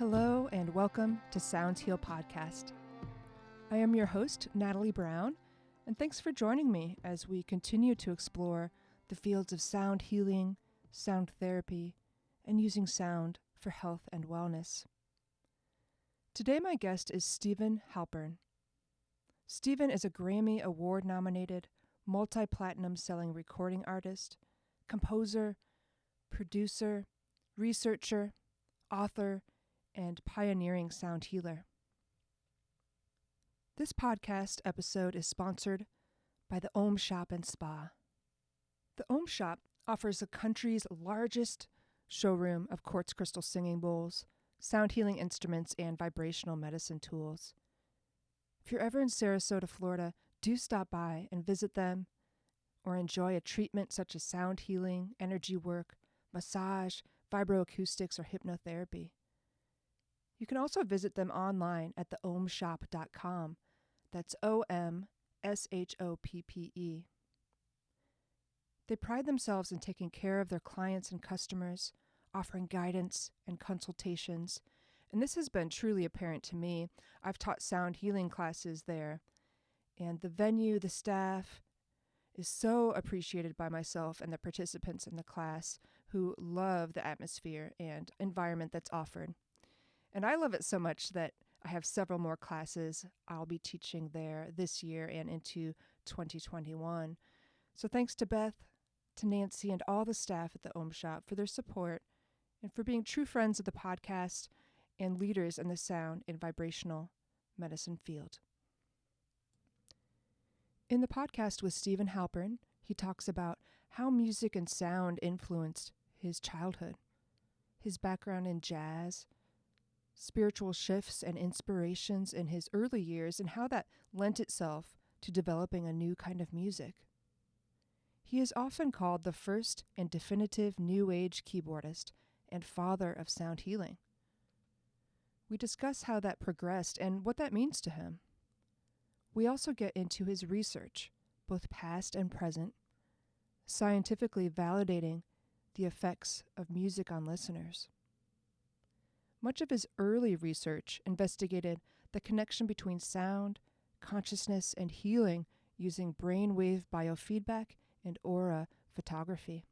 Hello and welcome to Sound Heal Podcast. I am your host, Natalie Brown, and thanks for joining me as we continue to explore the fields of sound healing, sound therapy, and using sound for health and wellness. Today my guest is Stephen Halpern. Stephen is a Grammy Award nominated, multi-platinum-selling recording artist, composer, producer, researcher, author, and pioneering sound healer. This podcast episode is sponsored by the Om Shop and Spa. The Om Shop offers the country's largest showroom of quartz crystal singing bowls, sound healing instruments, and vibrational medicine tools. If you're ever in Sarasota, Florida, do stop by and visit them or enjoy a treatment such as sound healing, energy work, massage, vibroacoustics, or hypnotherapy. You can also visit them online at theomshop.com. That's OMSHOPPE. They pride themselves in taking care of their clients and customers, offering guidance and consultations, and this has been truly apparent to me. I've taught sound healing classes there, and the venue, the staff, is so appreciated by myself and the participants in the class who love the atmosphere and environment that's offered. And I love it so much that I have several more classes I'll be teaching there this year and into 2021. So thanks to Beth, to Nancy, and all the staff at the Om Shop for their support and for being true friends of the podcast and leaders in the sound and vibrational medicine field. In the podcast with Stephen Halpern, he talks about how music and sound influenced his childhood, his background in jazz, spiritual shifts and inspirations in his early years, and how that lent itself to developing a new kind of music. He is often called the first and definitive New Age keyboardist and father of sound healing. We discuss how that progressed and what that means to him. We also get into his research, both past and present, scientifically validating the effects of music on listeners. Much of his early research investigated the connection between sound, consciousness, and healing using brainwave biofeedback and aura photography.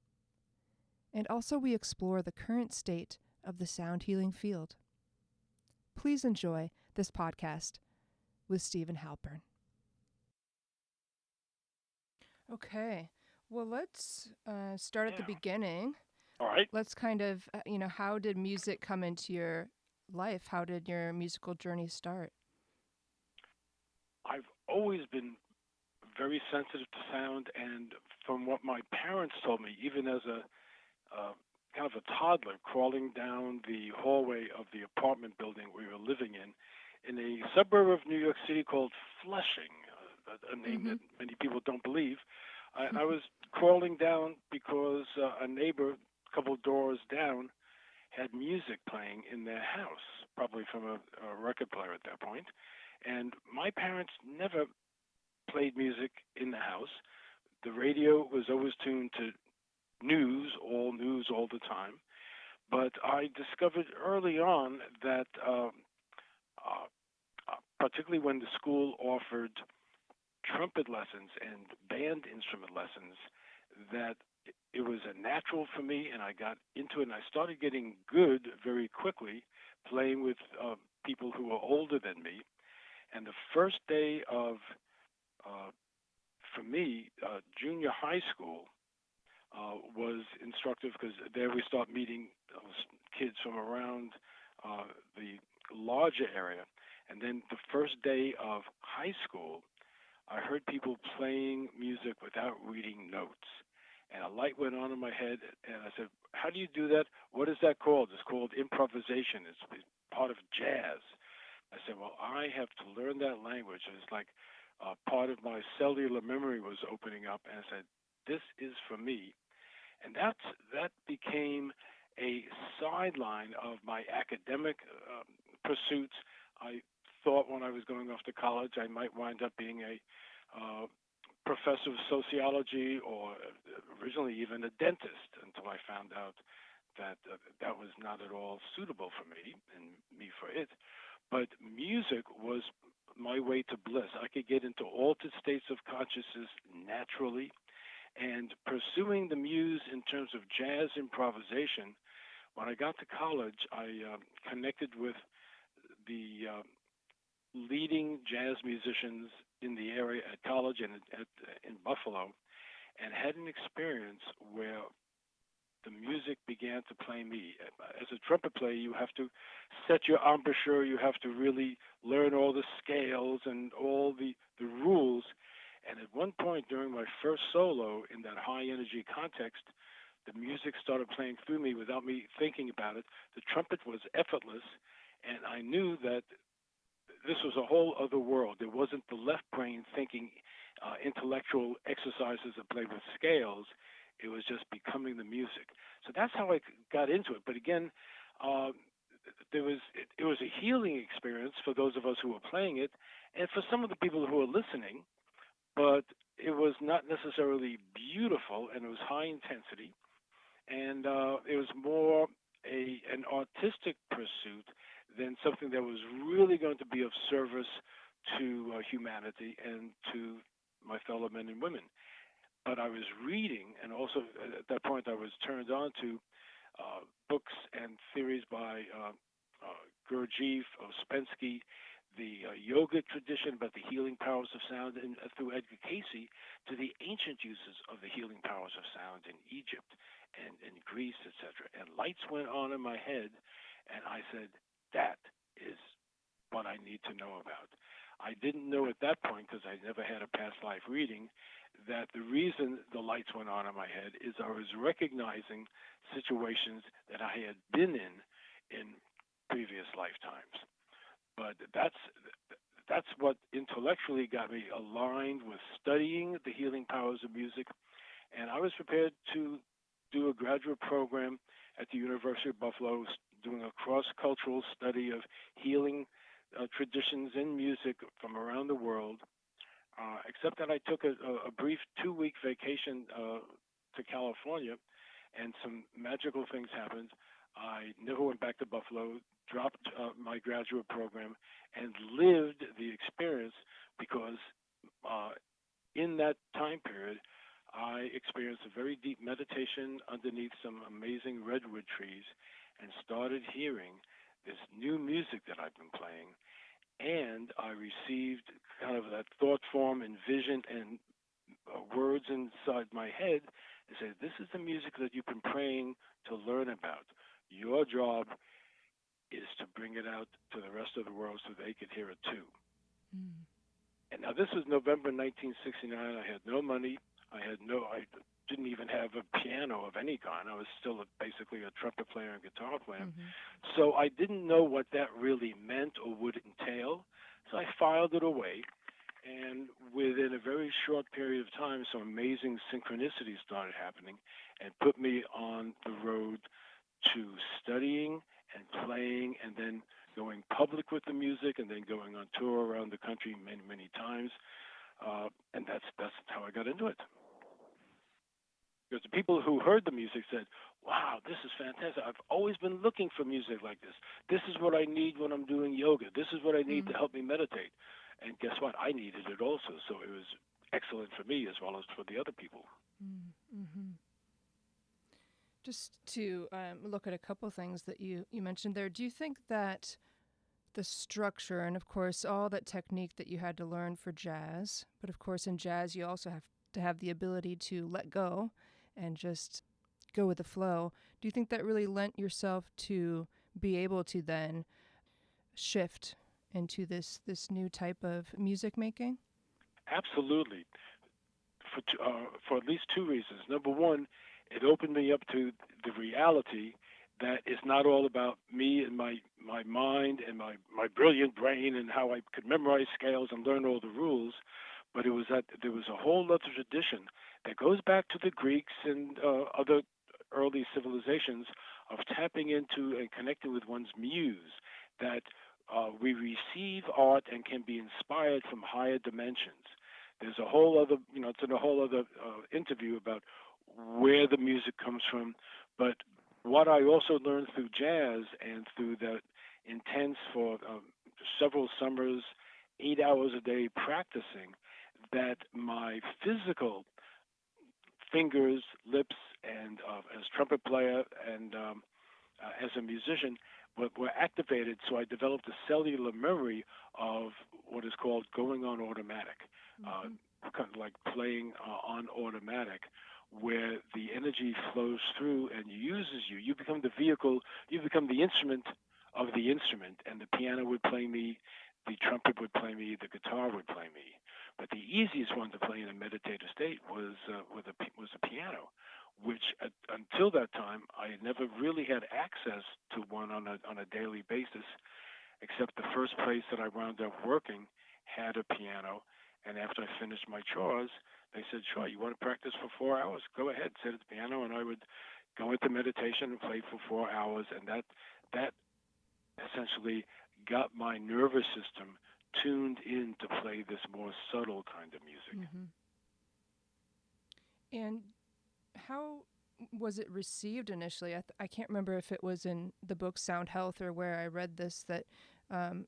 And also we explore the current state of the sound healing field. Please enjoy this podcast with Stephen Halpern. Okay, well, let's start at the beginning. All right. Let's kind of, how did music come into your life? How did your musical journey start? I've always been very sensitive to sound, and from what my parents told me, even as a kind of a toddler, crawling down the hallway of the apartment building we were living in a suburb of New York City called Flushing, a name that many people don't believe. I was crawling down because a neighbor a couple of doors down had music playing in their house, probably from a record player at that point. And my parents never played music in the house. The radio was always tuned to news all the time. But I discovered early on that, particularly when the school offered trumpet lessons and band instrument lessons, that it was a natural for me, and I got into it, and I started getting good very quickly, playing with people who were older than me. And the first day of, for me, junior high school was instructive, because there we start meeting kids from around the larger area. And then the first day of high school, I heard people playing music without reading notes. And a light went on in my head, and I said, how do you do that? What is that called? It's called improvisation. It's part of jazz. I said, well, I have to learn that language. And it's like part of my cellular memory was opening up, and I said, this is for me. And that became a sideline of my academic pursuits. I thought when I was going off to college I might wind up being a professor of sociology, or originally even a dentist, until I found out that that was not at all suitable for me, and me music was my way to bliss. I could get into altered states of consciousness naturally, and pursuing the muse in terms of jazz improvisation. When I got to college, I connected with the leading jazz musicians in the area at college and in Buffalo, and had an experience where the music began to play me. As a trumpet player, you have to set your embouchure, you have to really learn all the scales and all the rules. And at one point during my first solo in that high energy context, the music started playing through me without me thinking about it. The trumpet was effortless, and I knew that this was a whole other world. There wasn't the left brain thinking intellectual exercises that play with scales. It was just becoming the music. So that's how I got into it. But again, uh, it was a healing experience for those of us who were playing it, and for some of the people who were listening. But it was not necessarily beautiful, and it was high intensity, and it was more an artistic pursuit than something that was really going to be of service to humanity and to my fellow men and women. But I was reading, and also at that point I was turned on to books and theories by Gurdjieff, Ouspensky, the yoga tradition about the healing powers of sound, and through Edgar Cayce to the ancient uses of the healing powers of sound in Egypt and in Greece, etc. And lights went on in my head, and I said, that is what I need to know about. I didn't know at that point, because I never had a past life reading, that the reason the lights went on in my head is I was recognizing situations that I had been in previous lifetimes. But that's what intellectually got me aligned with studying the healing powers of music, and I was prepared to do a graduate program at the University of Buffalo, doing a cross-cultural study of healing traditions in music from around the world. Except that I took a brief 2-week vacation to California, and some magical things happened. I never went back to Buffalo, dropped my graduate program, and lived the experience because in that time period, I experienced a very deep meditation underneath some amazing redwood trees and started hearing this new music that I've been playing. And I received kind of that thought form and vision and words inside my head and said, this is the music that you've been praying to learn about. Your job is to bring it out to the rest of the world so they could hear it too. Mm. And now this was November 1969. I had no money. I didn't even have a piano of any kind. I was still basically a trumpet player and guitar player. Mm-hmm. So I didn't know what that really meant or would entail. So I filed it away. And within a very short period of time, some amazing synchronicities started happening and put me on the road to studying and playing and then going public with the music and then going on tour around the country many, many times. And that's how I got into it. Because the people who heard the music said, wow, this is fantastic. I've always been looking for music like this. This is what I need when I'm doing yoga. This is what I need to help me meditate. And guess what? I needed it also. So it was excellent for me as well as for the other people. Mm-hmm. Just to look at a couple things that you mentioned there, do you think that the structure and, of course, all that technique that you had to learn for jazz, but, of course, in jazz you also have to have the ability to let go and just go with the flow. Do you think that really lent yourself to be able to then shift into this new type of music making? Absolutely. For at least two reasons. Number one, it opened me up to the reality that it's not all about me and my mind and my brilliant brain and how I could memorize scales and learn all the rules, but it was that there was a whole other tradition that goes back to the Greeks and other early civilizations of tapping into and connecting with one's muse, that we receive art and can be inspired from higher dimensions. There's a whole other, it's in a whole other interview about where the music comes from. But what I also learned through jazz and through that intense for several summers, 8 hours a day practicing, that my physical fingers, lips, and as trumpet player and as a musician were activated. So I developed a cellular memory of what is called going on automatic, Mm-hmm. kind of like playing on automatic, where the energy flows through and uses you. You become the vehicle. You become the instrument of the instrument, and the piano would play me, the trumpet would play me, the guitar would play me. But the easiest one to play in a meditative state was a piano, which until that time I had never really had access to one on a daily basis, except the first place that I wound up working had a piano. And after I finished my chores, they said, "Sure, you want to practice for 4 hours? Go ahead, sit at the piano." And I would go into meditation and play for 4 hours, and that essentially got my nervous system tuned in to play this more subtle kind of music. Mm-hmm. And how was it received initially? I can't remember if it was in the book Sound Health or where I read this, that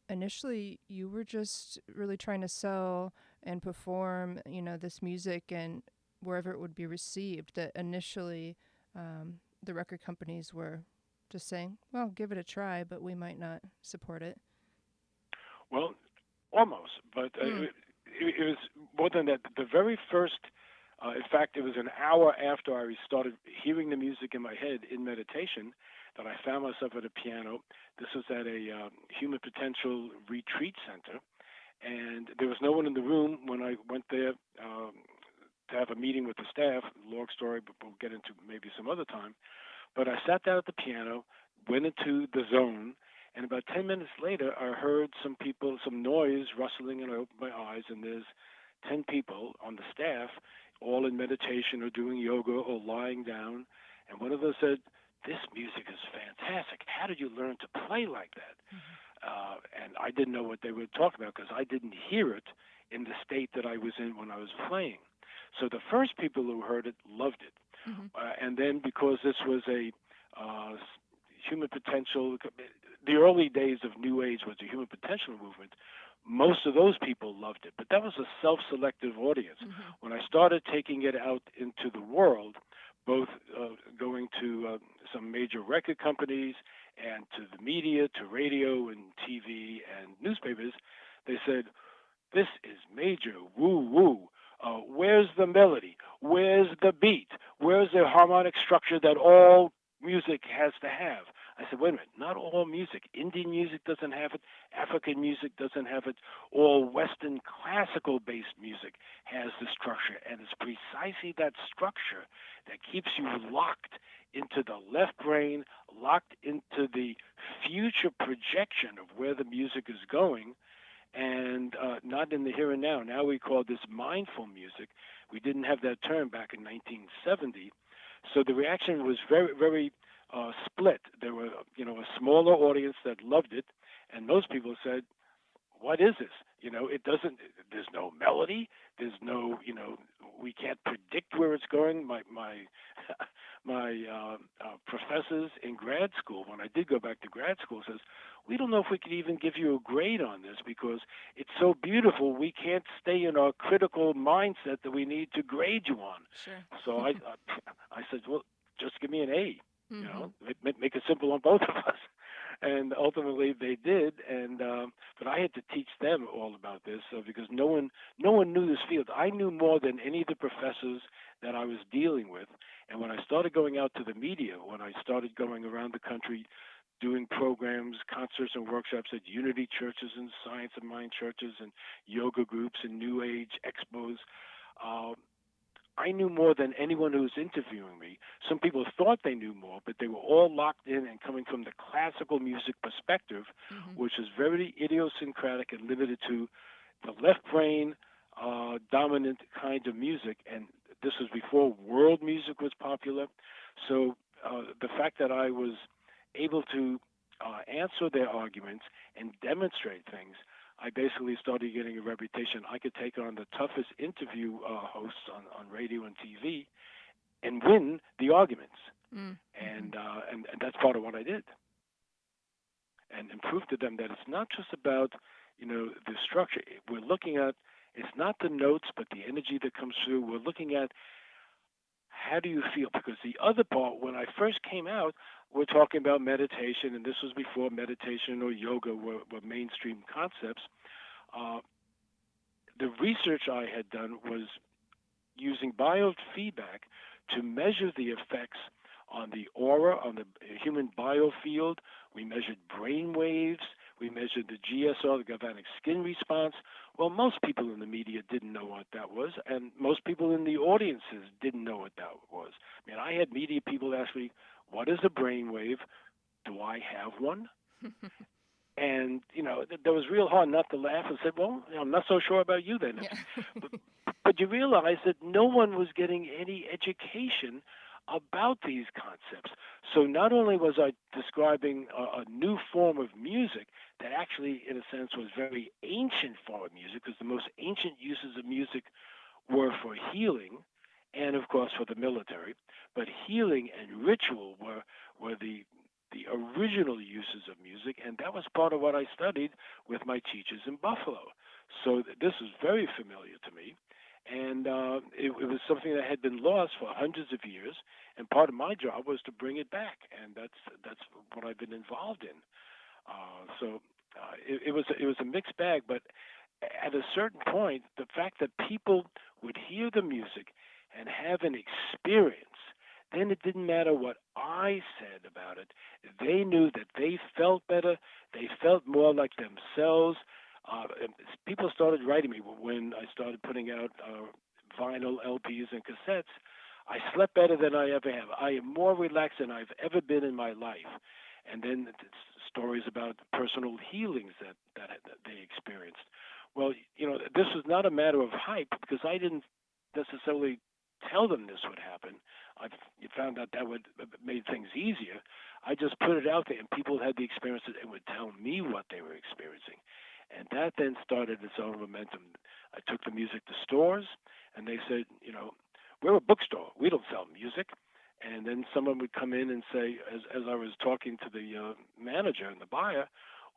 initially you were just really trying to sell and perform, this music and wherever it would be received. That initially the record companies were just saying, well, give it a try, but we might not support it. Well, almost, but Mm. it was more than that. The very first, in fact, it was an hour after I started hearing the music in my head in meditation that I found myself at a piano. This was at a human potential retreat center, and there was no one in the room when I went there to have a meeting with the staff. Long story, but we'll get into maybe some other time. But I sat down at the piano, went into the zone, and about 10 minutes later, I heard some noise rustling, and I opened my eyes, and there's 10 people on the staff, all in meditation or doing yoga or lying down. And one of them said, "This music is fantastic. How did you learn to play like that?" Mm-hmm. And I didn't know what they were talking about because I didn't hear it in the state that I was in when I was playing. So the first people who heard it loved it. Mm-hmm. And then because this was a uh, human potential, the early days of New Age was a human potential movement. Most of those people loved it, but that was a self-selective audience. Mm-hmm. When I started taking it out into the world, both going to some major record companies and to the media, to radio and TV and newspapers, they said, "This is major woo woo. Where's the melody? Where's the beat? Where's the harmonic structure that all music has to have?" I said, "Wait a minute, not all music. Indian music doesn't have it. African music doesn't have it. All Western classical based music has the structure. And it's precisely that structure that keeps you locked into the left brain, locked into the future projection of where the music is going, and not in the here and now. Now we call this mindful music. We didn't have that term back in 1970. So the reaction was very, very split. There were, a smaller audience that loved it, and most people said, "What is this? It doesn't. There's no melody. There's no. We can't predict where it's going." My my professors in grad school, when I did go back to grad school, says, "We don't know if we could even give you a grade on this because it's so beautiful. We can't stay in our critical mindset that we need to grade you on." Sure. So I said, "Well, just give me an A. Mm-hmm. Make it simple on both of us." And ultimately they did, and but I had to teach them all about this because no one knew this field. I knew more than any of the professors that I was dealing with. And when I started going out to the media, when I started going around the country doing programs, concerts, and workshops at unity churches and science and mind churches and yoga groups and New Age expos, uh, I knew more than anyone who was interviewing me. Some people thought they knew more, but they were all locked in and coming from the classical music perspective, Mm-hmm. which is very idiosyncratic and limited to the left brain dominant kind of music. And this was before world music was popular. So the fact that I was able to answer their arguments and demonstrate things, I basically started getting a reputation. I could take on the toughest interview hosts on radio and TV and win the arguments, Mm-hmm. and that's part of what I did. and prove to them that it's not just about, the structure. We're looking at, it's not the notes, but the energy that comes through. We're looking at how do you feel? Because the other part, when I first came out, we're talking about meditation, and this was before meditation or yoga were mainstream concepts. Uh, the research I had done was using biofeedback to measure the effects on the aura, on the human biofield. We measured brain waves. We measured the GSR, the galvanic skin response. Well, most people in the media didn't know what that was, and most people in the audiences didn't know what that was. I mean, I had media people ask me, what is a brain wave? Do I have one? And, that was real hard not to laugh and say, well, I'm not so sure about you then. Yeah. but, but you realize that no one was getting any education about these concepts. So not only was I describing a new form of music that actually, in a sense, was very ancient form of music, because the most ancient uses of music were for healing and, of course, for the military. But healing and ritual were the original uses of music, and that was part of what I studied with my teachers in Buffalo. So this was very familiar to me, and it was something that had been lost for hundreds of years. And part of my job was to bring it back, and that's what I've been involved in. It was a mixed bag, but at a certain point, the fact that people would hear the music and have an experience, then it didn't matter what I said about it. They knew that they felt better. They felt more like themselves. And people started writing me when I started putting out vinyl LPs and cassettes. I slept better than I ever have. I am more relaxed than I've ever been in my life. And then stories about personal healings that they experienced. Well, this was not a matter of hype, because I didn't necessarily tell them this would happen. I found out that would made things easier. I just put it out there, and people had the experience and would tell me what they were experiencing. And that then started its own momentum. I took the music to stores, and they said, we're a bookstore. We don't sell music. And then someone would come in and say, as I was talking to the manager and the buyer,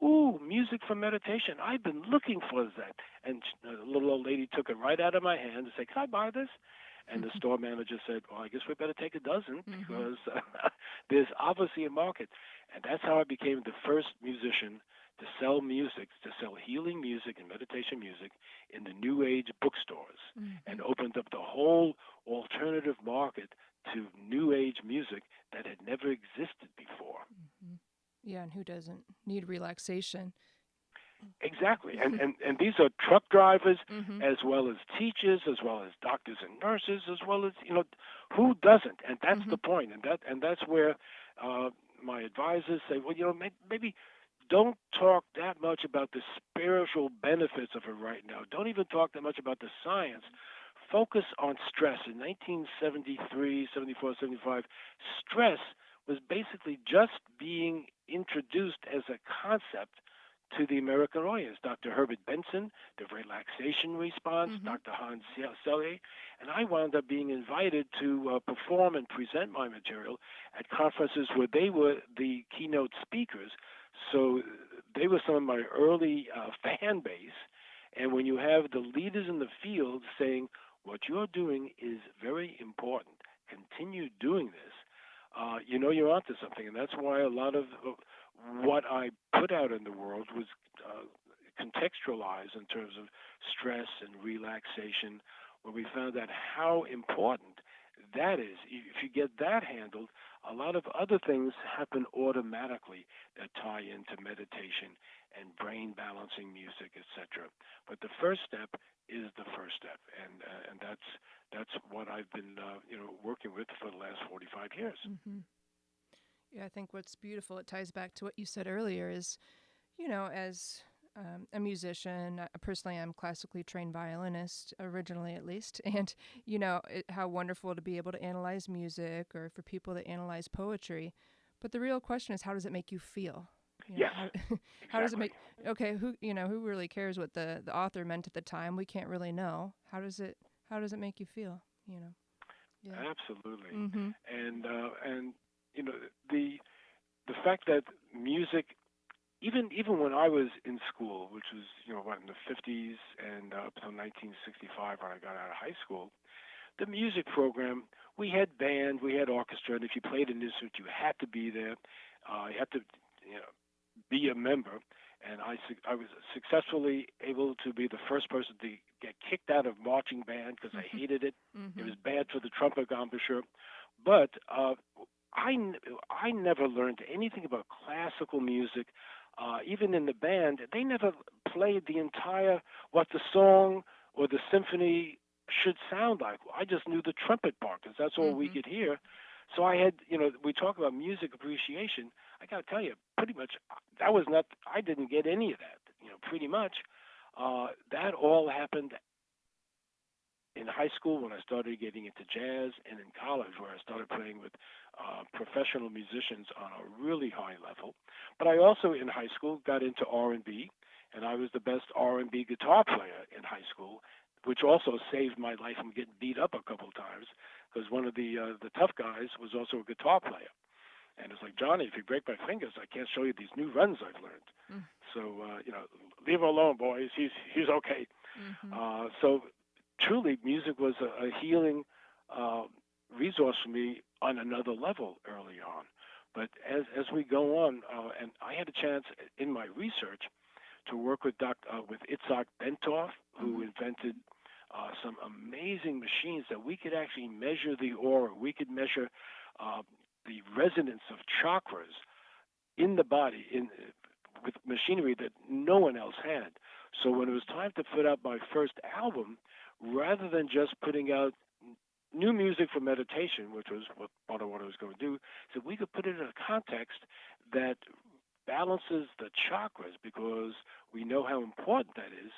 ooh, music for meditation. I've been looking for that. And a little old lady took it right out of my hand and said, can I buy this? And the store manager said, well, I guess we better take a dozen, because there's obviously a market. And that's how I became the first musician to sell music, to sell healing music and meditation music in the New Age bookstores, and opened up the whole alternative market to New Age music that had never existed before. Yeah, and who doesn't need relaxation? Exactly. And these are truck drivers, as well as teachers, as well as doctors and nurses, as well as, who doesn't? And that's the point. And that's where my advisors say, well, maybe don't talk that much about the spiritual benefits of it right now. Don't even talk that much about the science. Focus on stress. In 1973, 74, 75, stress was basically just being introduced as a concept to the American audience. Dr. Herbert Benson, the relaxation response, Dr. Hans Selye, and I wound up being invited to perform and present my material at conferences where they were the keynote speakers. So they were some of my early fan base. And when you have the leaders in the field saying, what you're doing is very important, continue doing this, you're onto something. And that's why a lot of what I put out in the world was contextualized in terms of stress and relaxation, where we found out how important that is. If you get that handled, a lot of other things happen automatically that tie into meditation and brain balancing music, etc. But the first step is the first step, and that's what I've been working with for the last 45 years. Yeah, I think what's beautiful, it ties back to what you said earlier, is, as a musician, personally, I'm classically trained violinist, originally at least, and, how wonderful to be able to analyze music, or for people to analyze poetry. But the real question is, how does it make you feel? Yes, how does it exactly. make, okay, who really cares what the author meant at the time? We can't really know. How does it make you feel? Yeah. Absolutely. Mm-hmm. And the fact that music even when I was in school, which was what, in the 50s and up until 1965 when I got out of high school, the music program, we had band, we had orchestra, and if you played an instrument, you had to be there. You had to, be a member. And I was successfully able to be the first person to get kicked out of marching band because I hated it. It Mm-hmm. was bad for the trumpet embouchure. But I never learned anything about classical music. Even in the band, they never played the entire what the song or the symphony should sound like. I just knew the trumpet part because that's all we Mm-hmm. could hear. So I had, we talk about music appreciation. I got to tell you, pretty much that was not. I didn't get any of that. Pretty much that all happened in high school when I started getting into jazz, and in college where I started playing with professional musicians on a really high level. But I also in high school got into R&B, and I was the best R&B guitar player in high school, which also saved my life from getting beat up a couple of times because one of the tough guys was also a guitar player. And it's like, Johnny, if you break my fingers, I can't show you these new runs I've learned. So, leave him alone, boys. He's okay. Mm-hmm. So truly, music was a healing uh, resource for me on another level early on. But as we go on, and I had a chance in my research to work with with Itzhak Bentov, who Mm-hmm. invented some amazing machines that we could actually measure the aura. We could measure uh, the resonance of chakras in the body with machinery that no one else had. So when it was time to put out my first album, rather than just putting out new music for meditation, which was part of what I was going to do, so we could put it in a context that balances the chakras because we know how important that is.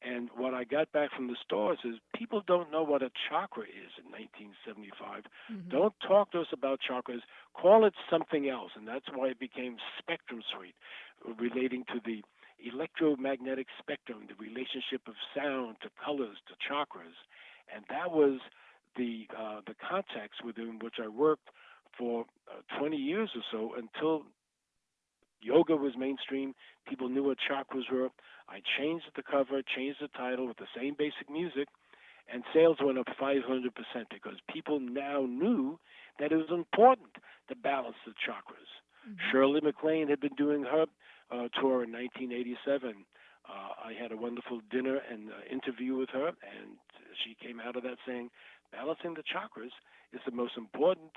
And what I got back from the stores is people don't know what a chakra is in 1975. Mm-hmm. Don't talk to us about chakras. Call it something else. And that's why it became Spectrum Suite, relating to the electromagnetic spectrum, the relationship of sound to colors to chakras. And that was the context within which I worked for 20 years or so until yoga was mainstream. People knew what chakras were. I changed the cover, changed the title with the same basic music, and sales went up 500% because people now knew that it was important to balance the chakras. Mm-hmm. Shirley MacLaine had been doing her tour in 1987. I had a wonderful dinner and interview with her, and she came out of that saying, balancing the chakras is the most important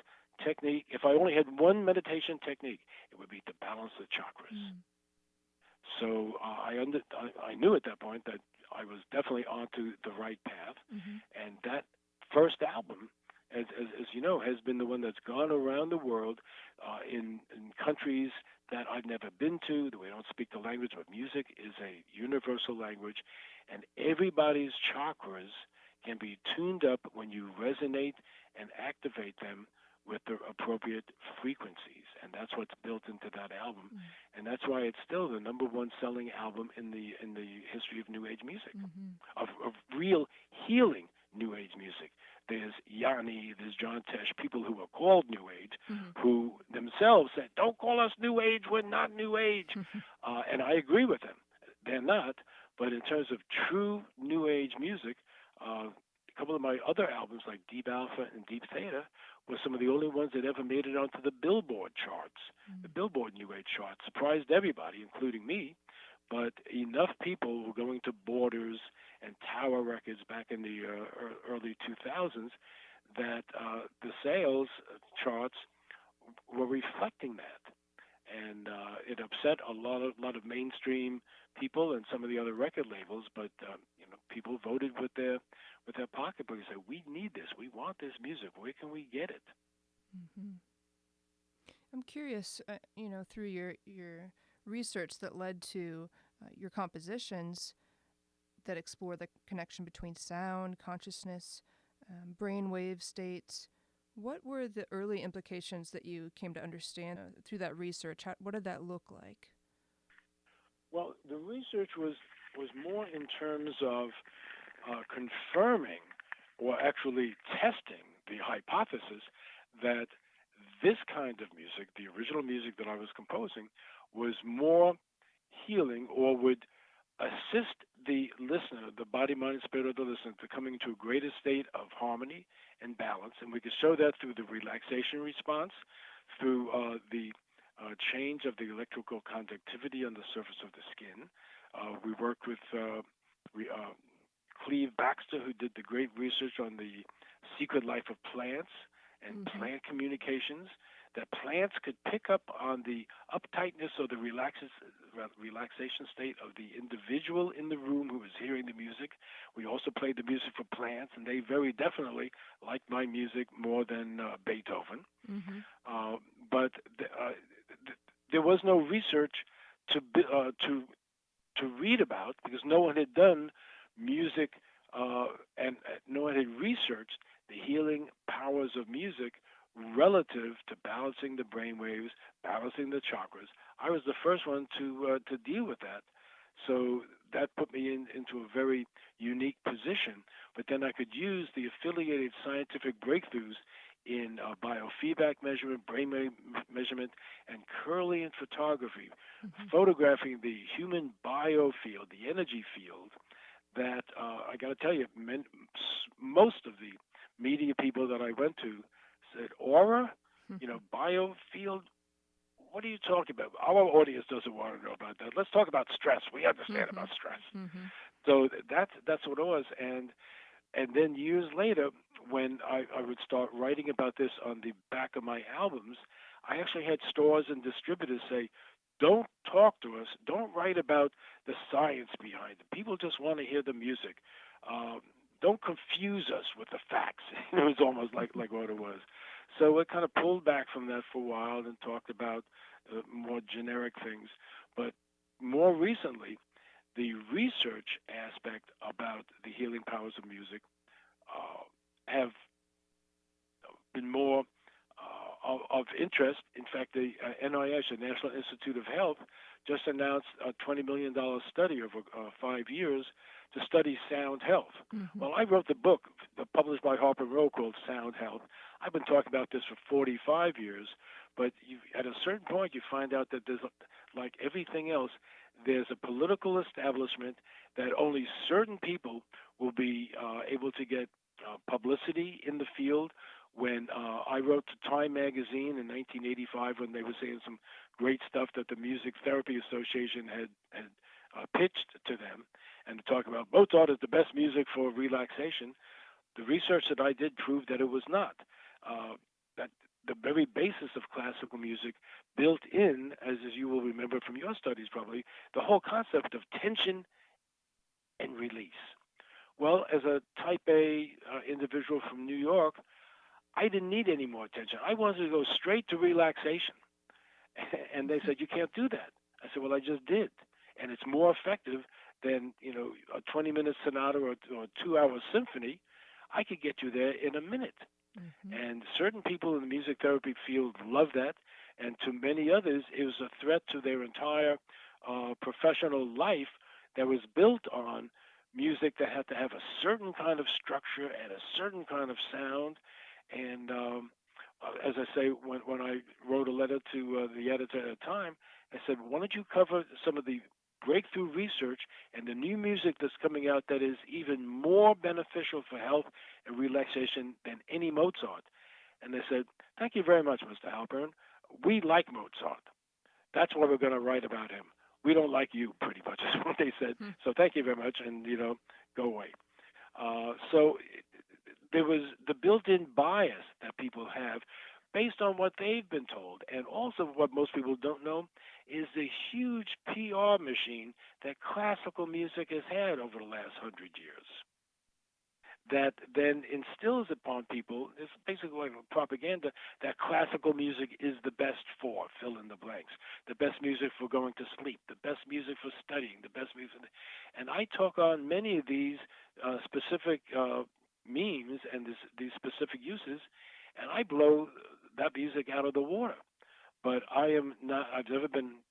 technique. If I only had one meditation technique, it would be to balance the chakras. Mm-hmm. So I knew at that point that I was definitely onto the right path, Mm-hmm. and that first album, as you know, has been the one that's gone around the world in countries that I've never been to, that we don't speak the language, but music is a universal language, and everybody's chakras can be tuned up when you resonate and activate them with the appropriate frequencies, and that's what's built into that album, and that's why it's still the number one selling album in the history of New Age music, Mm-hmm. of real healing New Age music. There's Yanni, there's John Tesh, people who are called New Age, Mm-hmm. who themselves said, "Don't call us New Age. We're not New Age," and I agree with them. They're not, but in terms of true New Age music. A couple of my other albums, like Deep Alpha and Deep Theta, were some of the only ones that ever made it onto the Billboard charts. The Billboard New Age charts surprised everybody, including me. But enough people were going to Borders and Tower Records back in the early 2000s that the sales charts were reflecting that, and it upset a lot of mainstream people and some of the other record labels. But people voted with their pocketbook and said, "We need this. We want this music. Where can we get it?" Mm-hmm. I'm curious, through your research that led to your compositions that explore the connection between sound, consciousness, brainwave states. What were the early implications that you came to understand through that research? What did that look like? Well, the research was more in terms of confirming or actually testing the hypothesis that this kind of music, the original music that I was composing, was more healing or would assist the listener, the body, mind, and spirit of the listener, to coming to a greater state of harmony and balance. And we could show that through the relaxation response, through the change of the electrical conductivity on the surface of the skin. We worked with Cleve Baxter, who did the great research on the secret life of plants and Mm-hmm. plant communications, that plants could pick up on the uptightness or the relaxation state of the individual in the room who is hearing the music. We also played the music for plants, and they very definitely liked my music more than Beethoven. Mm-hmm. Uh, but there was no research to to read about because no one had done music and no one had researched the healing powers of music relative to balancing the brain waves, balancing the chakras. I was the first one to deal with that, so that put me into a very unique position. But then I could use the affiliated scientific breakthroughs in biofeedback measurement, brainwave measurement, and Kirlian photography, Mm-hmm. photographing the human biofield, the energy field, that I got to tell you, most of the media people that I went to said, aura, biofield, what are you talking about? Our audience doesn't want to know about that. Let's talk about stress. We understand Mm-hmm. about stress. Mm-hmm. So that's what it was. And then years later, when I would start writing about this on the back of my albums, I actually had stores and distributors say, don't talk to us. Don't write about the science behind it. People just want to hear the music. Um, don't confuse us with the facts. It was almost like what it was. So I kind of pulled back from that for a while and talked about more generic things. But more recently, the research aspect about the healing powers of music have been more of interest. In fact, the NIH, the National Institute of Health, just announced a $20 million study over 5 years to study sound health. Mm-hmm. Well, I wrote the book published by Harper Row called Sound Health. I've been talking about this for 45 years, but at a certain point you find out that there's, like everything else, there's a political establishment that only certain people will be able to get publicity in the field. When I wrote to Time magazine in 1985, when they were saying some great stuff that the Music Therapy Association had pitched to them, and to talk about Mozart is the best music for relaxation, the research that I did proved that it was not. That the very basis of classical music built in, as you will remember from your studies probably, the whole concept of tension and release. Well, as a type A individual from New York, I didn't need any more attention. I wanted to go straight to relaxation. And they said, you can't do that. I said, well, I just did. And it's more effective than, a 20-minute sonata or a 2-hour symphony. I could get you there in a minute. Mm-hmm. And certain people in the music therapy field love that. And to many others, it was a threat to their entire professional life that was built on music that had to have a certain kind of structure and a certain kind of sound. And as I say, when I wrote a letter to the editor at the time, I said, why don't you cover some of the breakthrough research and the new music that's coming out that is even more beneficial for health and relaxation than any Mozart? And they said, thank you very much, Mr. Halpern. We like Mozart. That's why we're going to write about him. We don't like you, pretty much, is what they said. Mm-hmm. So thank you very much, and, go away. So there was the built-in bias that people have based on what they've been told. And also what most people don't know is the huge PR machine that classical music has had over the last 100 years that then instills upon people, it's basically like propaganda, that classical music is the best for fill in the blanks, the best music for going to sleep, the best music for studying, the best music. And I talk on many of these specific memes and these specific uses, and I blow that music out of the water. But I am not. I've never been,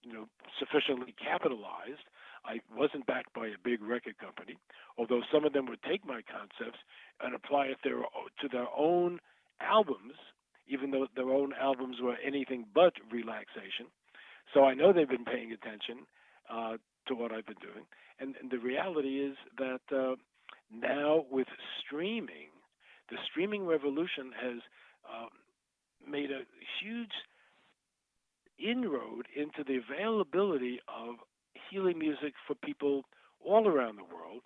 sufficiently capitalized. I wasn't backed by a big record company, although some of them would take my concepts and apply it to their own albums, even though their own albums were anything but relaxation. So I know they've been paying attention, uh, to what I've been doing. And the reality is that now with streaming, the streaming revolution has um, made a huge inroad into the availability of healing music for people all around the world.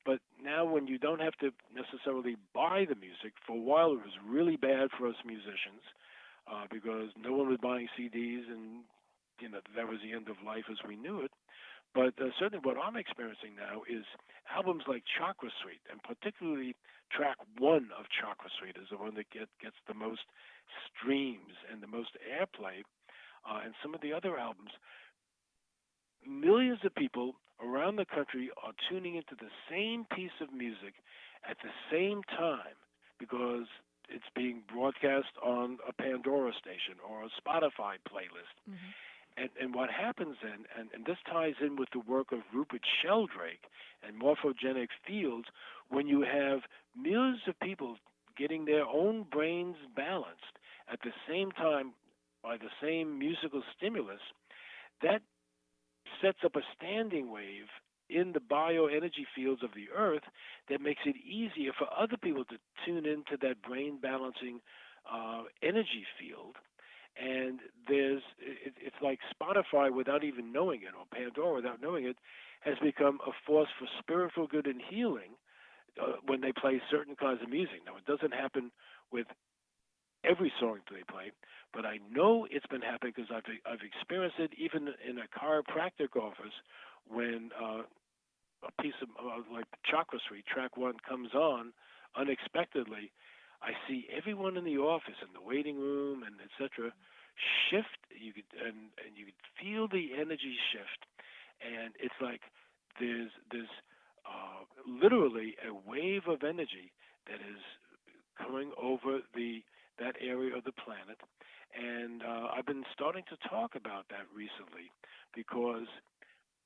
But now, when you don't have to necessarily buy the music, for a while it was really bad for us musicians because no one was buying CDs, and that was the end of life as we knew it. But certainly, what I'm experiencing now is albums like Chakra Suite, and particularly track one of Chakra Suite is the one that gets the most streams and the most airplay, and some of the other albums. Millions of people around the country are tuning into the same piece of music at the same time because it's being broadcast on a Pandora station or a Spotify playlist. Mm-hmm. And what happens then, and this ties in with the work of Rupert Sheldrake and morphogenic fields, when you have millions of people getting their own brains balanced at the same time by the same musical stimulus, that sets up a standing wave in the bioenergy fields of the earth that makes it easier for other people to tune into that brain balancing energy field. And it's like Spotify, without even knowing it, or Pandora without knowing it, has become a force for spiritual good and healing when they play certain kinds of music. Now, it doesn't happen with every song they play, but I know it's been happening because I've experienced it even in a chiropractic office when a piece of like Chakra Suite track one comes on unexpectedly. I see everyone in the office, in the waiting room, and etc. shift. You could feel the energy shift, and it's like there's literally a wave of energy that is coming over that area of the planet. And I've been starting to talk about that recently because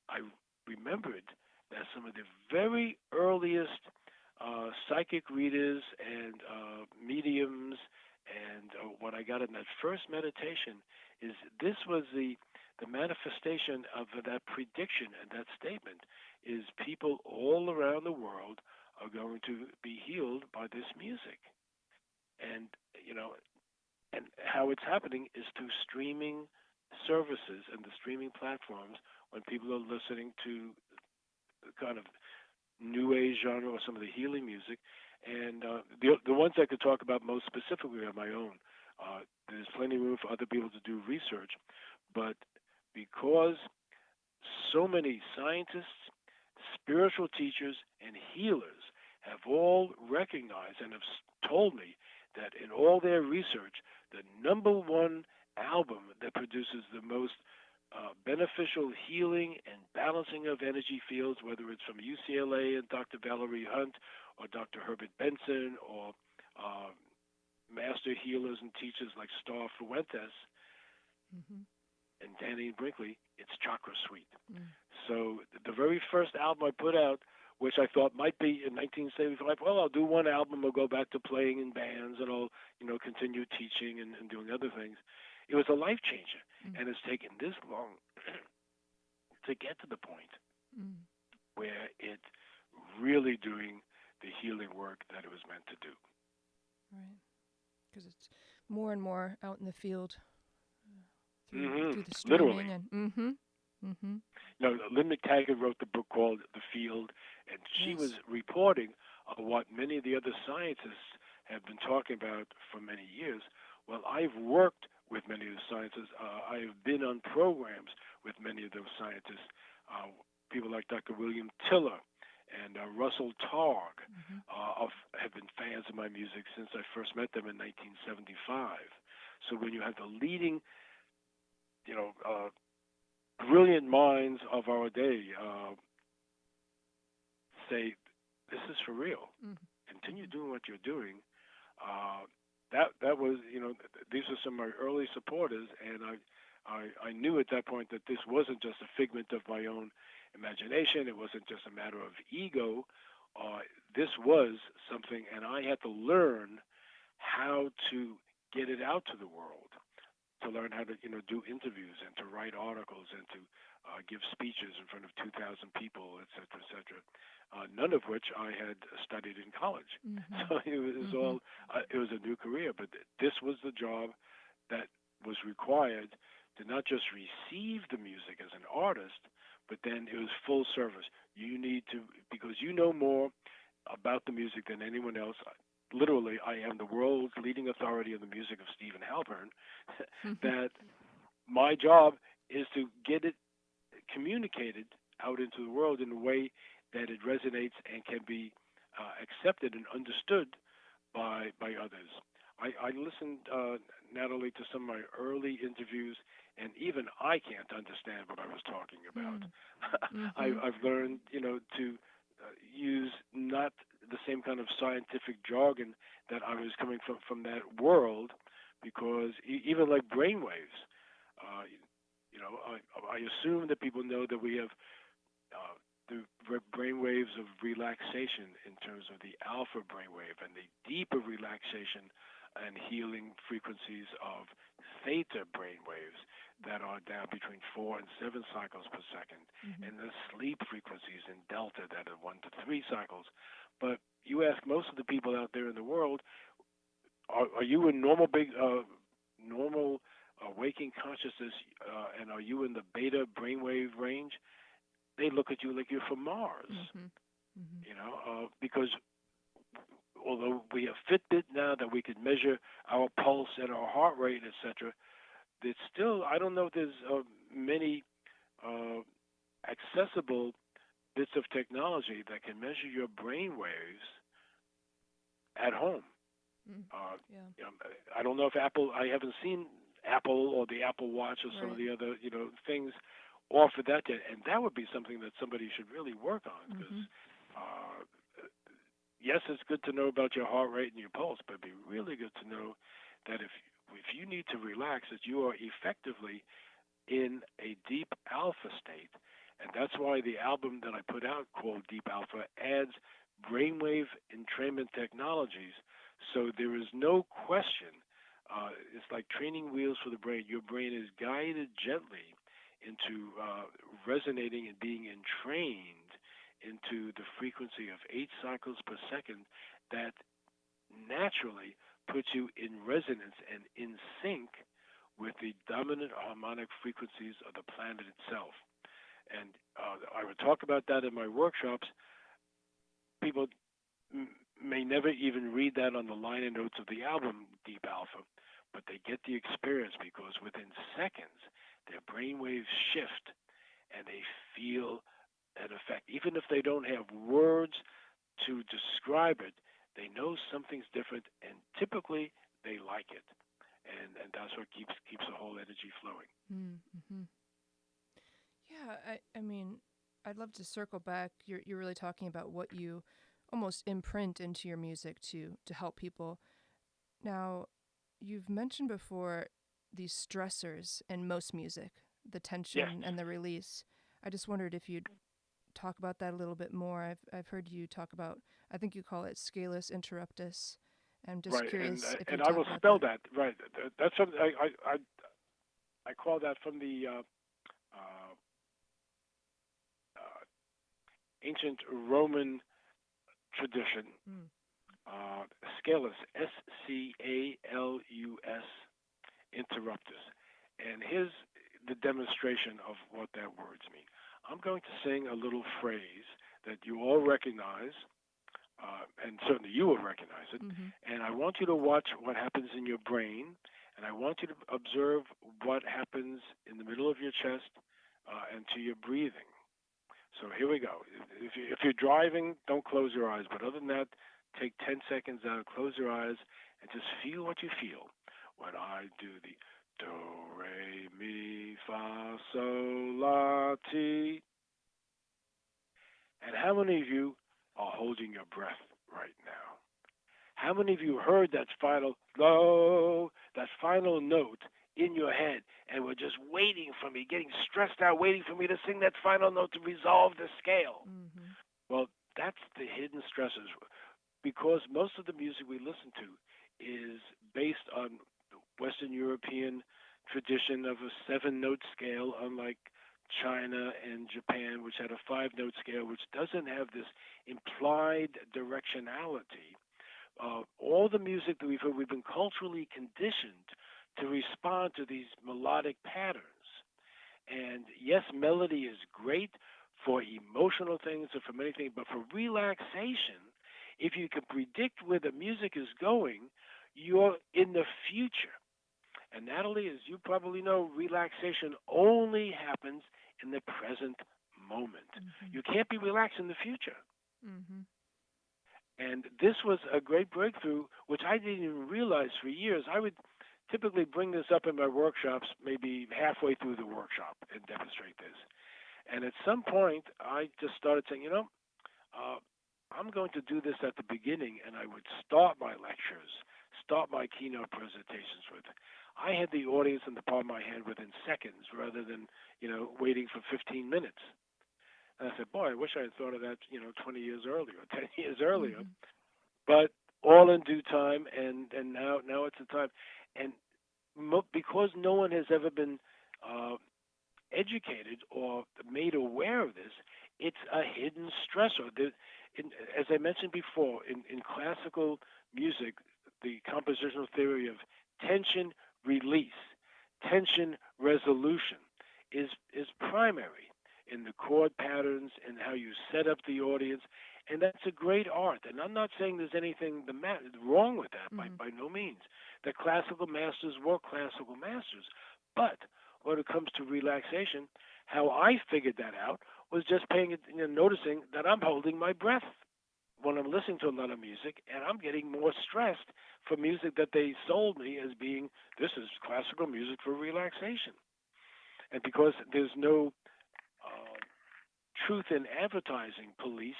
I remembered that some of the very earliest psychic readers and mediums, and what I got in that first meditation is this was the manifestation of that prediction and that statement is people all around the world are going to be healed by this music. And you know, and how it's happening is through streaming services and the streaming platforms when people are listening to kind of new age genre or some of the healing music. And the ones I could talk about most specifically are my own. There's plenty of room for other people to do research, but because so many scientists, spiritual teachers, and healers have all recognized and have told me that in all their research, the number one album that produces the most beneficial healing and balancing of energy fields, whether it's from UCLA and Dr. Valerie Hunt or Dr. Herbert Benson or uh, master healers and teachers like Star Fuentes Mm-hmm. and Danny Brinkley, it's Chakra Suite. Mm. So the very first album I put out, which I thought might be in 1975, well, I'll do one album, I'll go back to playing in bands, and I'll continue teaching and doing other things. It was a life changer, Mm. and it's taken this long to get to the point Mm. where it's really doing the healing work that it was meant to do. Right. Because it's more and more out in the field through the Literally. streaming and mm-hmm. Lynn McTaggart wrote the book called The Field, and she was Yes. reporting what many of the other scientists have been talking about for many years. Well, I've worked with many of the scientists. I have been on programs with many of those scientists. Uh, People like Dr. William Tiller and Russell Targ Mm-hmm. have been fans of my music since I first met them in 1975. So when you have the leading, you know, brilliant minds of our day say, "This is for real. Mm-hmm. Continue doing what you're doing." Uh, that was, these were some of my early supporters, and I knew at that point that this wasn't just a figment of my own imagination. It wasn't just a matter of ego. This was something, and I had to learn how to get it out to the world. to learn how to, do interviews and to write articles and to give speeches in front of 2,000 people, et cetera, et cetera. None of which I had studied in college. Mm-hmm. So it was Mm-hmm. all, it was a new career, but this was the job that was required to not just receive the music as an artist, but then it was full service. You need to, because you know more about the music than anyone else. Literally, I am the world's leading authority on the music of Stephen Halpern. That my job is to get it communicated out into the world in a way that it resonates and can be accepted and understood by others. I listened, Natalie, to some of my early interviews, and even I can't understand what I was talking about. Mm-hmm. I've learned, to use not the same kind of scientific jargon that I was coming from that world, because even like brainwaves, uh, I assume that people know that we have the brainwaves of relaxation in terms of the alpha brainwave and the deeper relaxation and healing frequencies of theta brainwaves that are down between 4 and 7 cycles per second, Mm-hmm. and the sleep frequencies in delta that are 1 to 3 cycles. But you ask most of the people out there in the world, are you in normal waking consciousness, and are you in the beta brainwave range? They look at you like you're from Mars, Mm-hmm. Mm-hmm. because although we have Fitbit now that we can measure our pulse and our heart rate, etc., it's still, I don't know if there's many uh, accessible bits of technology that can measure your brain waves at home. Mm. Uh, Yeah. I don't know if Apple. I haven't seen Apple or the Apple Watch or some of Right. the other things offer that yet, and that would be something that somebody should really work on, because Mm-hmm. uh, yes, it's good to know about your heart rate and your pulse, but it'd be really good to know that if you need to relax, that you are effectively in a deep alpha state. And that's why the album that I put out called Deep Alpha adds brainwave entrainment technologies. So there is no question. It's like training wheels for the brain. Your brain is guided gently into resonating and being entrained into the frequency of 8 cycles per second that naturally puts you in resonance and in sync with the dominant harmonic frequencies of the planet itself. And I would talk about that in my workshops. People may never even read that on the liner notes of the album Deep Alpha, but they get the experience, because within seconds their brainwaves shift and they feel an effect. Even if they don't have words to describe it, they know something's different, and typically they like it, and that's what keeps the whole energy flowing. Mm-hmm. Yeah. I mean, I'd love to circle back. You're really talking about what you almost imprint into your music to help people. Now, you've mentioned before these stressors in most music, the Yes, tension and the release. I just wondered if you'd talk about that a little bit more. I've heard you talk about, I think you call it scalus interruptus. I'm just right, and curious if and you'd I talk will about spell that. that right. That's from I call that from the uh, ancient Roman tradition. Mm. Scalus, Scalus interruptus, and here's the demonstration of what that words mean. I'm going to sing a little phrase that you all recognize, and certainly you will recognize it. Mm-hmm. And I want you to watch what happens in your brain, and I want you to observe what happens in the middle of your chest and to your breathing. So here we go. If you're driving, don't close your eyes. But other than that, take 10 seconds out, close your eyes, and just feel what you feel when I do the do, re, mi, fa, sol, la, ti. And how many of you are holding your breath right now? How many of you heard that final low, that final note in your head, and were just waiting for me, getting stressed out, waiting for me to sing that final note to resolve the scale? Mm-hmm. Well, that's the hidden stressors, because most of the music we listen to is based on Western European tradition of a 7-note scale, unlike China and Japan, which had a 5-note scale, which doesn't have this implied directionality. All the music that we've heard, we've been culturally conditioned to respond to these melodic patterns. And yes, melody is great for emotional things or for many things, but for relaxation, if you can predict where the music is going, you're in the future. And Natalie, as you probably know, relaxation only happens in the present moment. Mm-hmm. You can't be relaxed in the future. Mm-hmm. And this was a great breakthrough, which I didn't even realize for years. I would typically bring this up in my workshops, maybe halfway through the workshop, and demonstrate this. And at some point, I just started saying, uh, I'm going to do this at the beginning, and I would start my lectures, start my keynote presentations with. I had the audience in the palm of my hand within seconds, rather than waiting for 15 minutes. And I said, boy, I wish I had thought of that 20 years earlier, 10 years earlier. Mm-hmm. But all in due time, and now it's the time. And because no one has ever been uh, educated or made aware of this, it's a hidden stressor. As I mentioned before, in classical music, the compositional theory of tension release, tension resolution is primary in the chord patterns and how you set up the audience. And that's a great art. And I'm not saying there's anything wrong with that, Mm-hmm. by no means. The classical masters were classical masters. But when it comes to relaxation, how I figured that out was just noticing that I'm holding my breath when I'm listening to a lot of music, and I'm getting more stressed for music that they sold me as being, this is classical music for relaxation. And because there's no uh, truth in advertising police,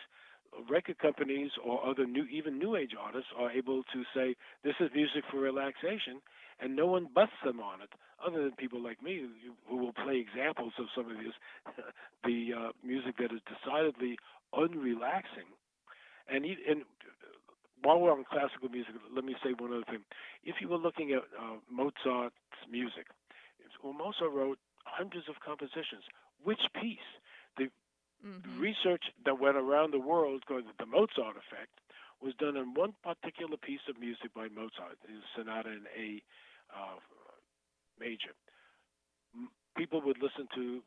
record companies or other even new age artists are able to say this is music for relaxation, and no one busts them on it, other than people like me who will play examples of some of this, the music that is decidedly unrelaxing. And while we're on classical music, let me say one other thing. If you were looking at Mozart's music, well, Mozart wrote hundreds of compositions. Which piece? The Mm-hmm. research that went around the world going to the Mozart effect was done on one particular piece of music by Mozart, his sonata in A major. People would listen to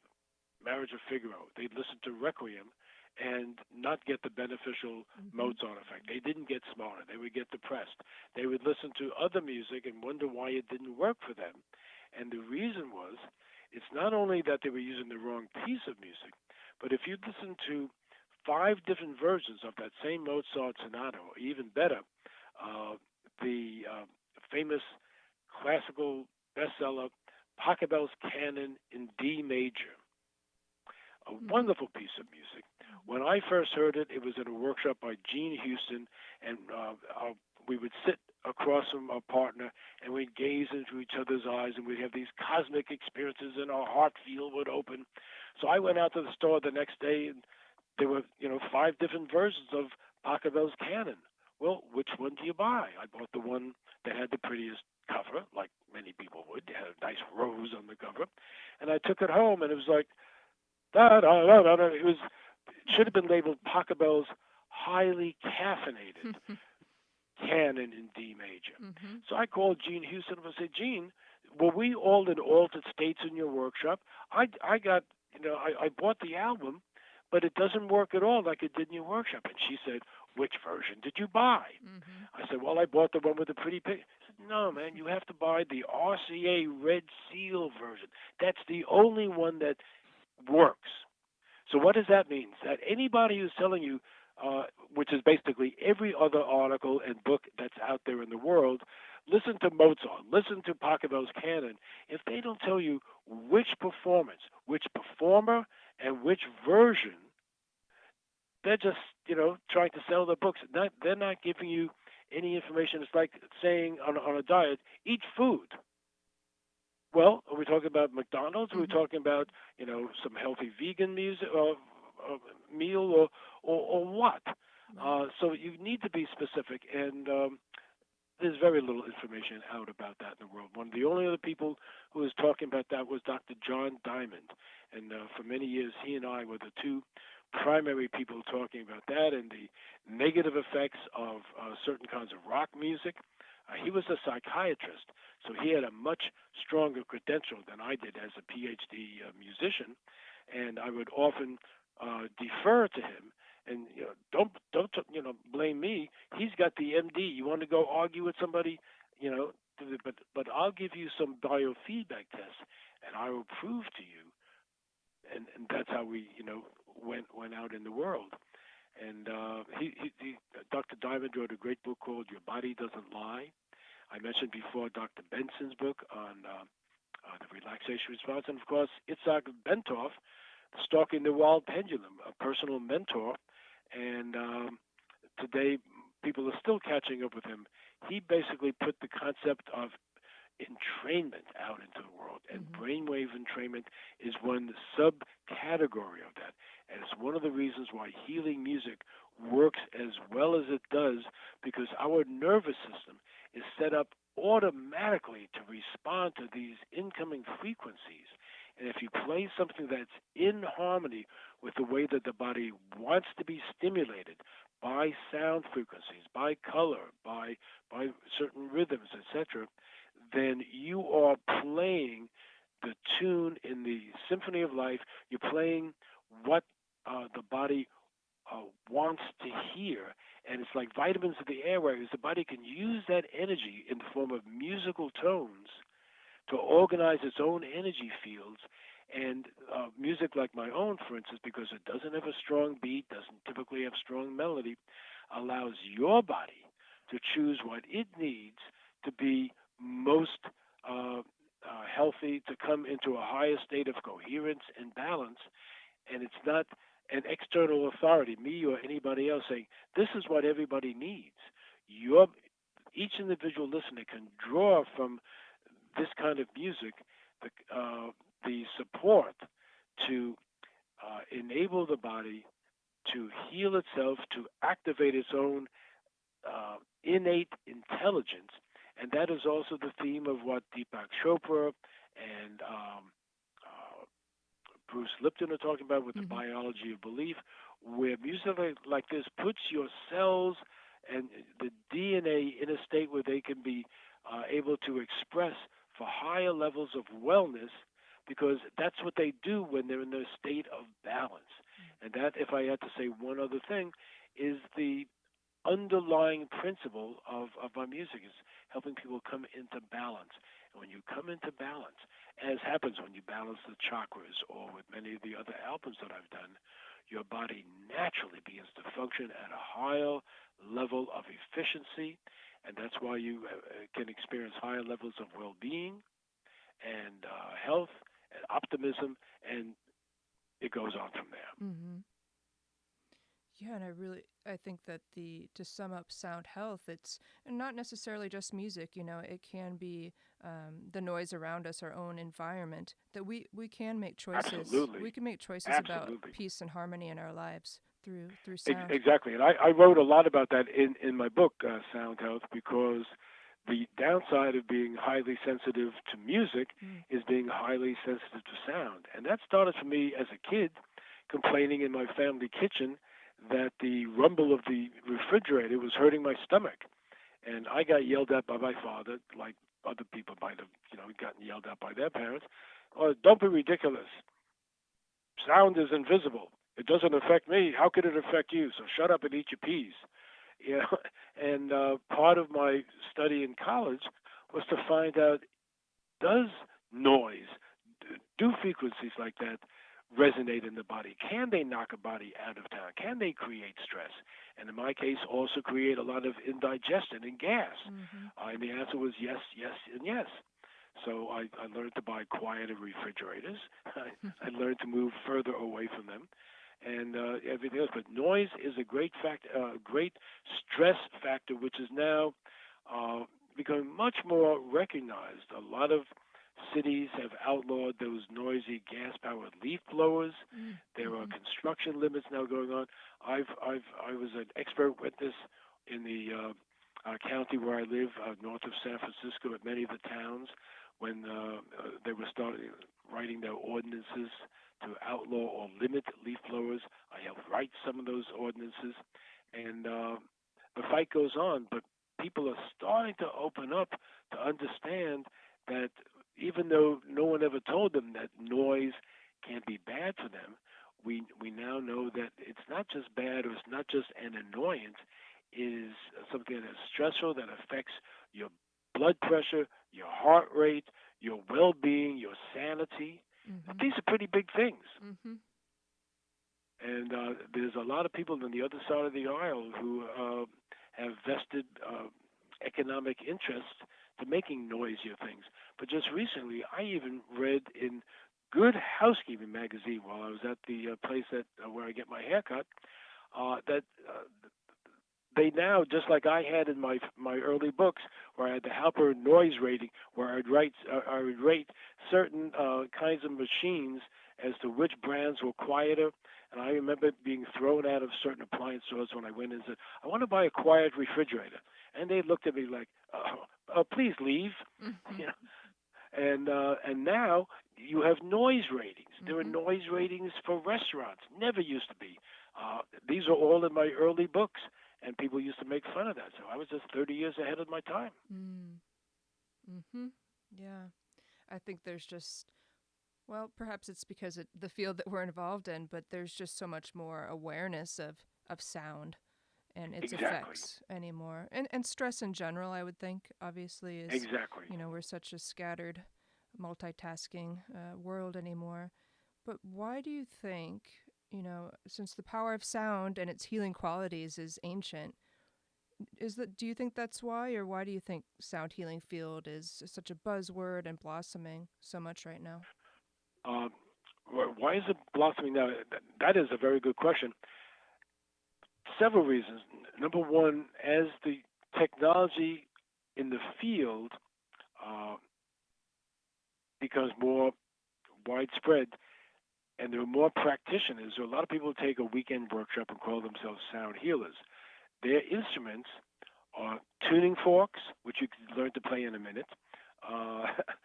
Marriage of Figaro. They'd listen to Requiem and not get the beneficial Mm-hmm. Mozart effect. They didn't get smarter. They would get depressed. They would listen to other music and wonder why it didn't work for them. And the reason was, it's not only that they were using the wrong piece of music, but if you listen to 5 different versions of that same Mozart sonata, or even better, the famous classical bestseller Pachelbel's Canon in D major, a Mm-hmm. wonderful piece of music. When I first heard it, it was at a workshop by Gene Houston, and we would sit across from our partner, and we'd gaze into each other's eyes, and we'd have these cosmic experiences, and our heart field would open. So I went out to the store the next day, and there were 5 different versions of Pachelbel's Canon. Well, which one do you buy? I bought the one that had the prettiest cover, like many people would. It had a nice rose on the cover, and I took it home, and it was like da da da da. It should have been labeled Pachelbel's highly caffeinated canon in D major. Mm-hmm. So I called Gene Houston and I said, Gene, were we all in altered states in your workshop? I got I bought the album, but it doesn't work at all like it did in your workshop. And she said, which version did you buy? Mm-hmm. I said, well, I bought the one with the pretty picture. She said, no, man, you have to buy the RCA Red Seal version. That's the only one that works. So what does that mean? That anybody who's telling you, which is basically every other article and book that's out there in the world, listen to Mozart, listen to Pachelbel's Canon. If they don't tell you which performance, which performer, and which version, they're just trying to sell their books. They're not giving you any information. It's like saying on a diet, eat food. Well, are we talking about McDonald's? Are we Mm-hmm. talking about some healthy vegan music meal or what? Right. So you need to be specific. And there's very little information out about that in the world. One of the only other people who was talking about that was Dr. John Diamond, and for many years he and I were the two primary people talking about that and the negative effects of certain kinds of rock music. He was a psychiatrist, so he had a much stronger credential than I did as a PhD musician, and I would often defer to him. And don't blame me. He's got the MD. You want to go argue with somebody, you know, but I'll give you some biofeedback tests, and I will prove to you. And that's how we went out in the world. And Dr. Diamond wrote a great book called Your Body Doesn't Lie. I mentioned before Dr. Benson's book on the relaxation response, and of course Itzhak Bentov, Stalking the Wild Pendulum, a personal mentor. And today people are still catching up with him. He basically put the concept of entrainment out into the world, and brainwave entrainment is one subcategory of that. And it's one of the reasons why healing music works as well as it does, because our nervous system is set up automatically to respond to these incoming frequencies. And if you play something that's in harmony with the way that the body wants to be stimulated by sound frequencies, by color, by certain rhythms, etc., then you are playing the tune in the symphony of life. You're playing what the body wants to hear. And it's like vitamins of the airwaves. The body can use that energy in the form of musical tones to organize its own energy fields. And music like my own, for instance, because it doesn't have a strong beat, doesn't typically have strong melody, allows your body to choose what it needs to be most healthy, to come into a higher state of coherence and balance. And it's not an external authority, me or anybody else, saying this is what everybody needs. Each individual listener can draw from this kind of music the support to enable the body to heal itself, to activate its own innate intelligence. And that is also the theme of what Deepak Chopra and Bruce Lipton are talking about with the biology of belief, where music like this puts your cells and the DNA in a state where they can be able to express for higher levels of wellness, because that's what they do when they're in their state of balance. And that, if I had to say one other thing, is the underlying principle of my music, is helping people come into balance. And when you come into balance, as happens when you balance the chakras or with many of the other albums that I've done, your body naturally begins to function at a higher level of efficiency, and that's why you can experience higher levels of well-being and health and optimism, and it goes on from there. Yeah, and I think that to sum up sound health, it's not necessarily just music, it can be the noise around us, our own environment, that we can make choices. Absolutely. We can make choices Absolutely. about peace and harmony in our lives through sound. Exactly. And I wrote a lot about that in my book, Sound Health, because the downside of being highly sensitive to music is being highly sensitive to sound. And that started for me as a kid, complaining in my family kitchen that the rumble of the refrigerator was hurting my stomach. And I got yelled at by my father, like other people might have, gotten yelled at by their parents. Oh, don't be ridiculous. Sound is invisible. It doesn't affect me. How could it affect you? So shut up and eat your peas. And part of my study in college was to find out, does noise, do frequencies like that resonate in the body? Can they knock a body out of town? Can they create stress? And in my case, also create a lot of indigestion and gas. And the answer was yes, yes, and yes. So I learned to buy quieter refrigerators. I learned to move further away from them, and everything else. But noise is a great great stress factor, which is now becoming much more recognized. A lot of cities have outlawed those noisy gas-powered leaf blowers. There are construction limits now going on. I was an expert witness in the county where I live, north of San Francisco, at many of the towns, when they were starting writing their ordinances to outlaw or limit leaf blowers. I helped write some of those ordinances, and the fight goes on. But people are starting to open up to understand that even though no one ever told them that noise can be bad for them, we now know that it's not just bad or it's not just an annoyance. It is something that is stressful that affects your blood pressure, your heart rate, your well-being, your sanity. Mm-hmm. These are pretty big things. Mm-hmm. And there's a lot of people on the other side of the aisle who have vested economic interest to making noisier things. But just recently, I even read in Good Housekeeping magazine while I was at the place that where I get my haircut that they now, just like I had in my early books, where I had the Halpern noise rating, where I would rate certain kinds of machines as to which brands were quieter. And I remember being thrown out of certain appliance stores when I went in and said, "I want to buy a quiet refrigerator," and they looked at me like, "Please leave," Mm-hmm. you know. And now you have noise ratings. There are Mm-hmm. noise ratings for restaurants. Never used to be. These are all in my early books, and people used to make fun of that. So I was just 30 years ahead of my time. Mm. Mm-hmm. Yeah. I think there's just, well, perhaps it's because the field that we're involved in, but there's just so much more awareness of sound and its Exactly. effects anymore. And stress in general, I would think, obviously, is, Exactly. we're such a scattered, multitasking world anymore. But why do you think, since the power of sound and its healing qualities is ancient, do you think that's why, or why do you think sound healing field is such a buzzword and blossoming so much right now? Um, why is it blossoming now? That is a very good question. Several reasons. Number one, as the technology in the field uh, becomes more widespread, and there are more practitioners. So a lot of people take a weekend workshop and call themselves sound healers. Their instruments are tuning forks, which you can learn to play in a minute, uh,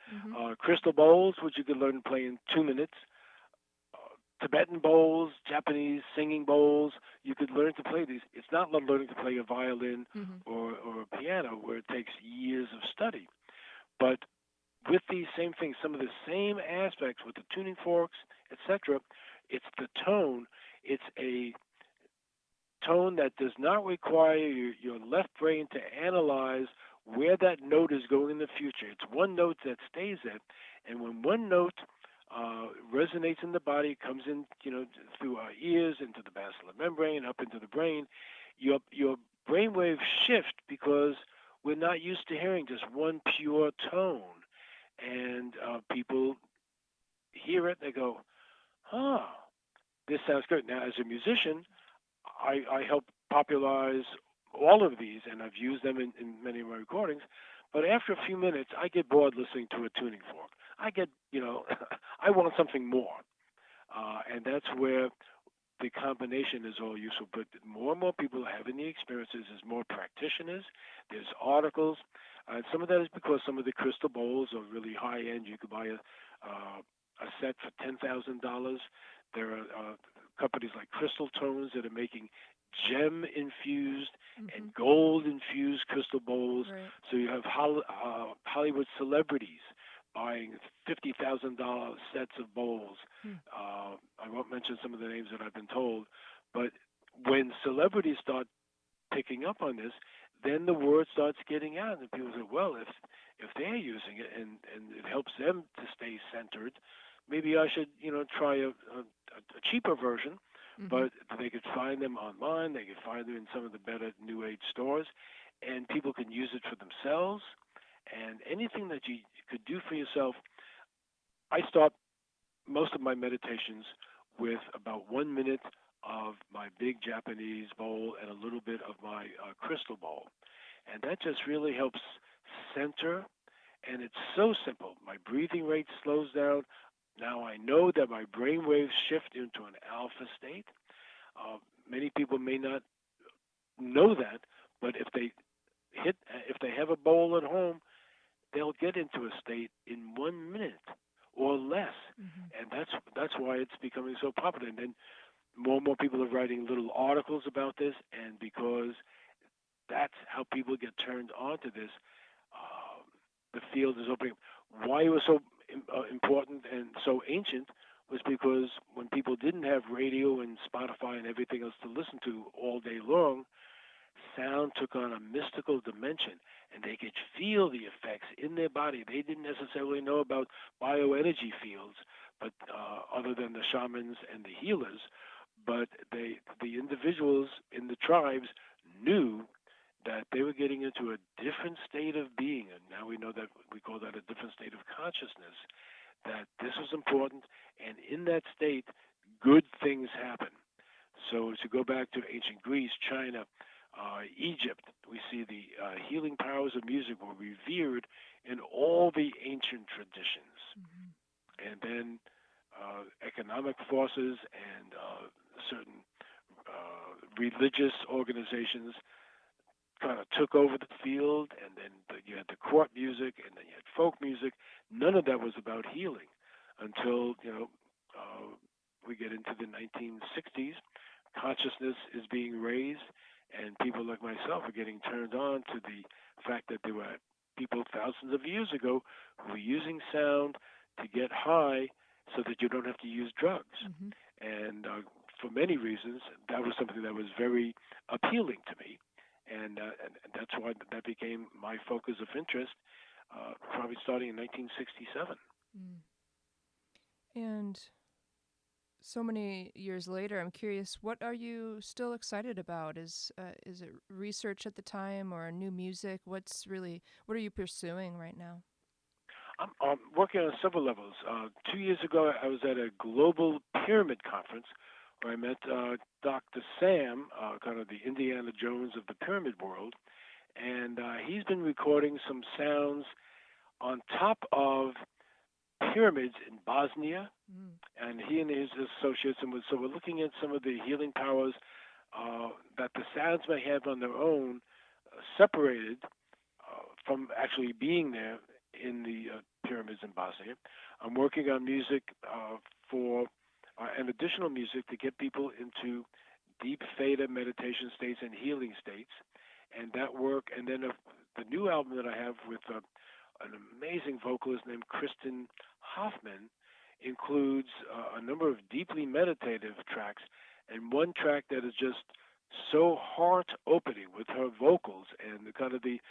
Mm-hmm. crystal bowls, which you can learn to play in 2 minutes, Tibetan bowls, Japanese singing bowls. You could learn to play these. It's not like learning to play a violin Mm-hmm. or a piano where it takes years of study. But with these same things, some of the same aspects with the tuning forks, etc. It's the tone. It's a tone that does not require your left brain to analyze where that note is going in the future. It's one note that stays there, and when one note resonates in the body, comes in, through our ears into the basilar membrane, up into the brain, your brainwaves shift because we're not used to hearing just one pure tone, and people hear it, they go, "Huh, this sounds good." Now, as a musician, I help popularize all of these, and I've used them in many of my recordings. But after a few minutes, I get bored listening to a tuning fork. I get, I want something more, and that's where the combination is all useful. But more and more people are having the experiences. There's more practitioners. There's articles. Some of that is because some of the crystal bowls are really high end. You could buy a set for $10,000. There are companies like Crystal Tones that are making gem infused and Mm-hmm. gold infused crystal bowls. Right. So you have Hollywood celebrities buying $50,000 sets of bowls. Hmm. I won't mention some of the names that I've been told, but when celebrities start picking up on this, then the word starts getting out, and people say, "Well, if they're using it and it helps them to stay centered, maybe I should, try a cheaper version." Mm-hmm. But they could find them online. They could find them in some of the better New Age stores, and people can use it for themselves. And anything that you could do for yourself, I start most of my meditations with about 1 minute of my big Japanese bowl and a little bit of my crystal bowl. And that just really helps center. And it's so simple. My breathing rate slows down. Now I know that my brain waves shift into an alpha state. Uh, Many people may not know that, but if they hit, if they have a bowl at home, they'll get into a state in 1 minute or less, Mm-hmm. and that's why it's becoming so popular. And then more and more people are writing little articles about this, and because that's how people get turned on to this, the field is opening. Why it was so important and so ancient was because when people didn't have radio and Spotify and everything else to listen to all day long, sound took on a mystical dimension, and they could feel the effects in their body. They didn't necessarily know about bioenergy fields, but other than the shamans and the healers, but the individuals in the tribes knew that they were getting into a different state of being, and now we know that we call that a different state of consciousness. That this was important, and in that state, good things happen. So to go back to ancient Greece, China, Egypt, we see the healing powers of music were revered in all the ancient traditions. Mm-hmm. And then economic forces and certain religious organizations kind of took over the field, and then you had the court music, and then you had folk music. None of that was about healing until we get into the 1960s. Consciousness is being raised, and people like myself are getting turned on to the fact that there were people thousands of years ago who were using sound to get high so that you don't have to use drugs. Mm-hmm. And for many reasons, that was something that was very appealing to me, and that's why that became my focus of interest, probably starting in 1967. Mm. And so many years later, I'm curious, what are you still excited about? Is it research at the time or new music? What are you pursuing right now? I'm working on several levels. 2 years ago, I was at a global pyramid conference where I met Dr. Sam, kind of the Indiana Jones of the pyramid world, and he's been recording some sounds on top of pyramids in Bosnia, Mm. and he and his associates, and so we're looking at some of the healing powers that the sounds may have on their own, separated from actually being there in the pyramids in Bosnia. I'm working on music for and additional music to get people into deep theta meditation states and healing states, and that work. And then the new album that I have with an amazing vocalist named Kristen Hoffman includes a number of deeply meditative tracks, and one track that is just so heart opening with her vocals and the kind of the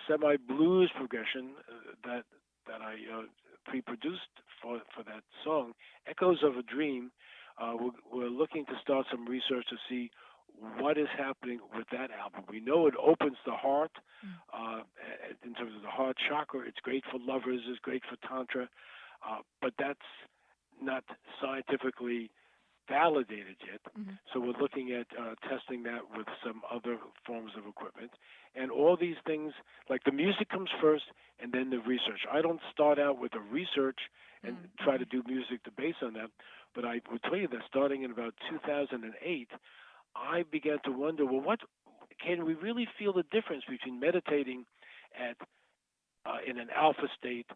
semi blues progression that I pre-produced for that song, "Echoes of a Dream." We're looking to start some research to see what is happening with that album. We know it opens the heart Mm. uh, in terms of the heart chakra. It's great for lovers. It's great for tantra, but that's not scientifically validated yet. Mm-hmm. So we're looking at testing that with some other forms of equipment. And all these things, like the music comes first and then the research. I don't start out with a research and try Mm-hmm. to do music to base on that, but I would tell you that starting in about 2008, I began to wonder, well, what can we really feel the difference between meditating at in an alpha state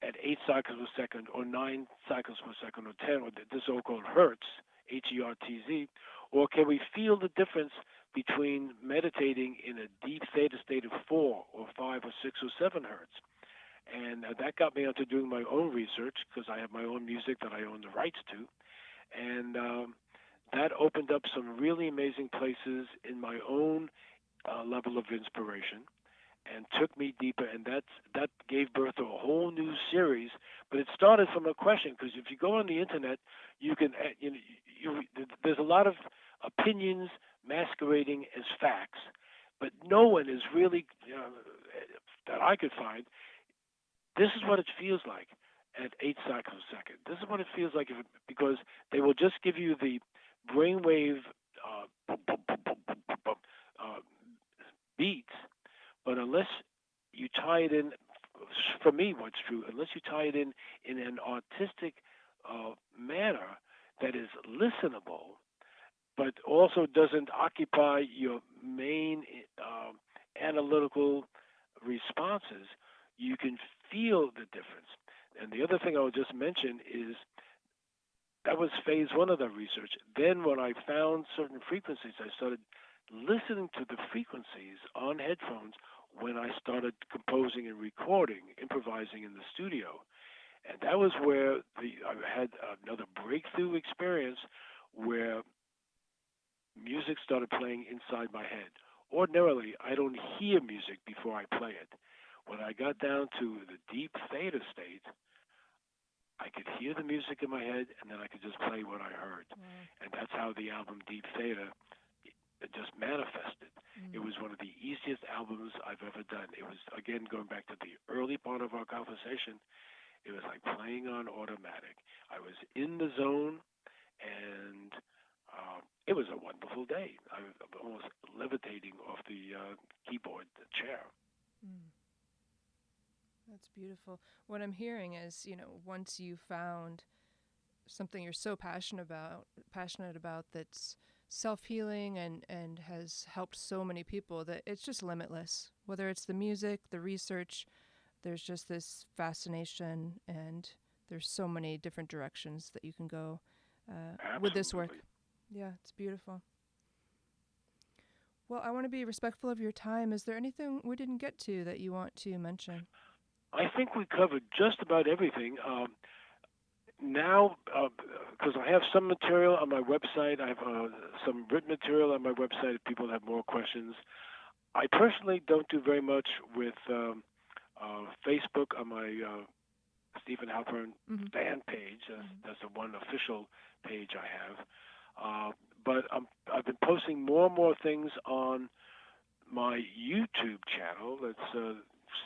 at 8 cycles per second or 9 cycles per second or 10, or the so-called hertz, Hertz, or can we feel the difference between meditating in a deep theta state of 4 or 5 or 6 or 7 hertz? And that got me onto doing my own research because I have my own music that I own the rights to. And that opened up some really amazing places in my own level of inspiration and took me deeper, and that gave birth to a whole new series. But it started from a question, because if you go on the internet, you can there's a lot of opinions masquerading as facts, but no one is really that I could find. This is what it feels like at 8 cycles a second. This is what it feels like because they will just give you the brainwave uh, beats, but unless you tie it in, for me, what's true, unless you tie it in an artistic manner that is listenable, but also doesn't occupy your main analytical responses, you can feel the difference. And the other thing I would just mention is that was phase one of the research. Then, when I found certain frequencies, I started listening to the frequencies on headphones when I started composing and recording, improvising in the studio. And that was where I had another breakthrough experience where music started playing inside my head. Ordinarily, I don't hear music before I play it. When I got down to the deep theta state, I could hear the music in my head, and then I could just play what I heard. Wow. And that's how the album Deep Theta just manifested. It Mm. was one of the easiest albums I've ever done. It was, again, going back to the early part of our conversation, it was like playing on automatic. I was in the zone, and it was a wonderful day. I was almost levitating off the keyboard, the chair. Mm. That's beautiful. What I'm hearing is, once you found something you're so passionate about that's self-healing and has helped so many people, that it's just limitless. Whether it's the music, the research, there's just this fascination, and there's so many different directions that you can go with this work. Absolutely. Yeah, it's beautiful. Well, I want to be respectful of your time. Is there anything we didn't get to that you want to mention? I think we covered just about everything. Now, because I have some material on my website, I have some written material on my website if people have more questions. I personally don't do very much with Facebook on my Stephen Halpern Mm-hmm. fan page. Mm-hmm. That's the one official page I have. But I've been posting more and more things on my YouTube channel. That's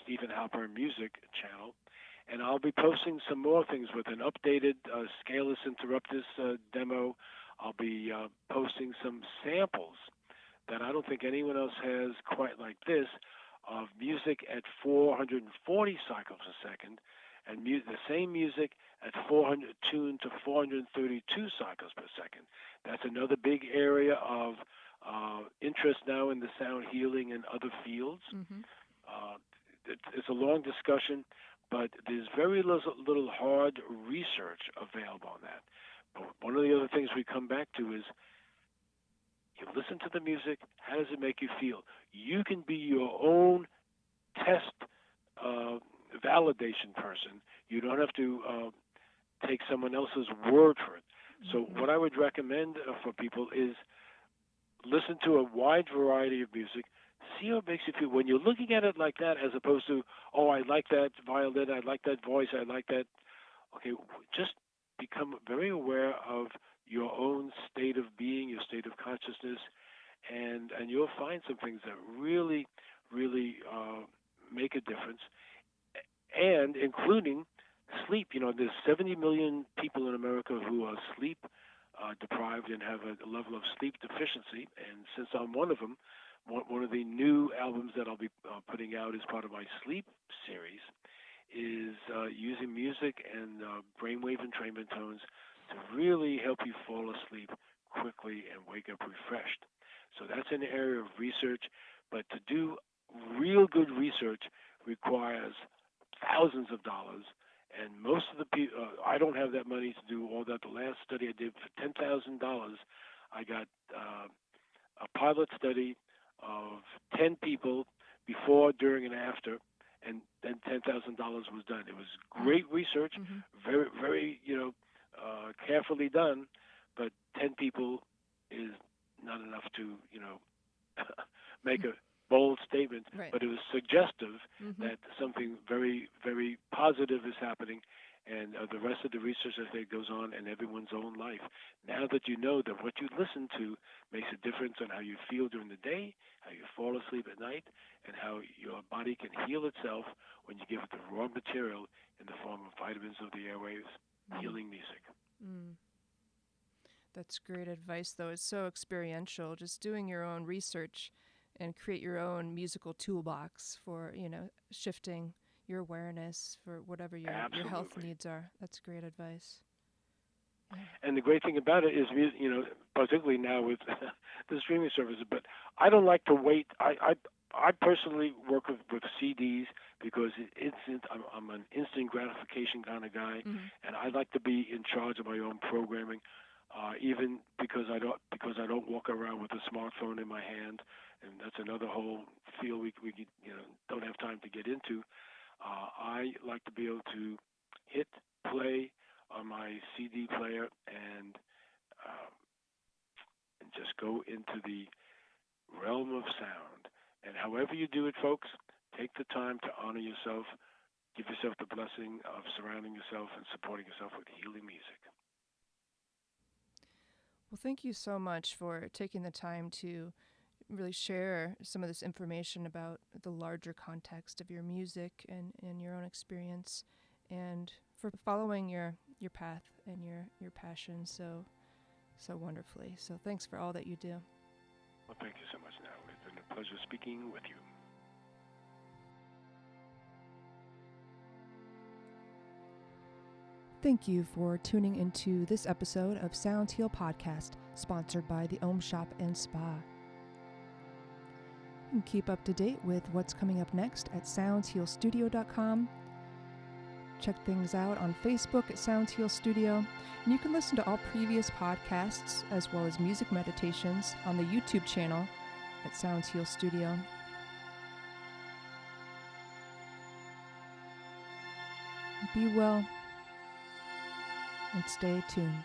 Stephen Halpern Music channel. And I'll be posting some more things with an updated Scalus Interruptus demo. I'll be posting some samples that I don't think anyone else has quite like this of music at 440 cycles a second and the same music at 400 tuned to 432 cycles per second. That's another big area of interest now in the sound healing and other fields. Mm-hmm. Uh, it's a long discussion, but there's very little hard research available on that. But one of the other things we come back to is you listen to the music. How does it make you feel? You can be your own test uh, validation person. You don't have to take someone else's word for it. So Mm-hmm. what I would recommend for people is listen to a wide variety of music. See how it makes you feel when you're looking at it like that, as opposed to, oh, I like that violin, I like that voice, I like that. Okay, just become very aware of your own state of being, your state of consciousness, and you'll find some things that really make a difference, and including sleep. There's 70 million people in America who are sleep deprived and have a level of sleep deficiency. And since I'm one of them, one of the new albums that I'll be putting out as part of my sleep series is using music and brainwave entrainment tones to really help you fall asleep quickly and wake up refreshed. So that's an area of research, but to do real good research requires thousands of dollars, and most of the people, I don't have that money to do all that. The last study I did for $10,000, I got a pilot study of 10 people before, during, and after, and then $10,000 was done. It was great research, Mm-hmm. very carefully done, but 10 people is not enough to make a bold statement, Right. but it was suggestive Mm-hmm. that something very positive is happening, and the rest of the research, I think, goes on in everyone's own life. Now that you know that what you listen to makes a difference on how you feel during the day, how you fall asleep at night, and how your body can heal itself when you give it the raw material in the form of vitamins of the airwaves, Mm. healing music. Mm. That's great advice, though. It's so experiential. Just doing your own research and create your own musical toolbox for, shifting your awareness for whatever your health Absolutely. needs are. That's great advice. Yeah. And the great thing about it is, particularly now with the streaming services. But I don't like to wait. I personally work with CDs because I'm an instant gratification kind of guy, and I like to be in charge of my own programming. Even because I don't walk around with a smartphone in my hand, and that's another whole field we don't have time to get into. I like to be able to hit play on my CD player uh, and just go into the realm of sound. And however you do it, folks, take the time to honor yourself. Give yourself the blessing of surrounding yourself and supporting yourself with healing music. Well, thank you so much for taking the time to really share some of this information about the larger context of your music and your own experience, and for following your path and your passion so wonderfully. So thanks for all that you do. Well, thank you so much, Natalie. It's been a pleasure speaking with you. Thank you for tuning into this episode of Sound Heal Podcast, sponsored by the Om Shop and Spa. You can keep up to date with what's coming up next at soundshealstudio.com. Check things out on Facebook at Sounds Heal Studio, and you can listen to all previous podcasts as well as music meditations on the YouTube channel at Sounds Heal Studio. Be well and stay tuned.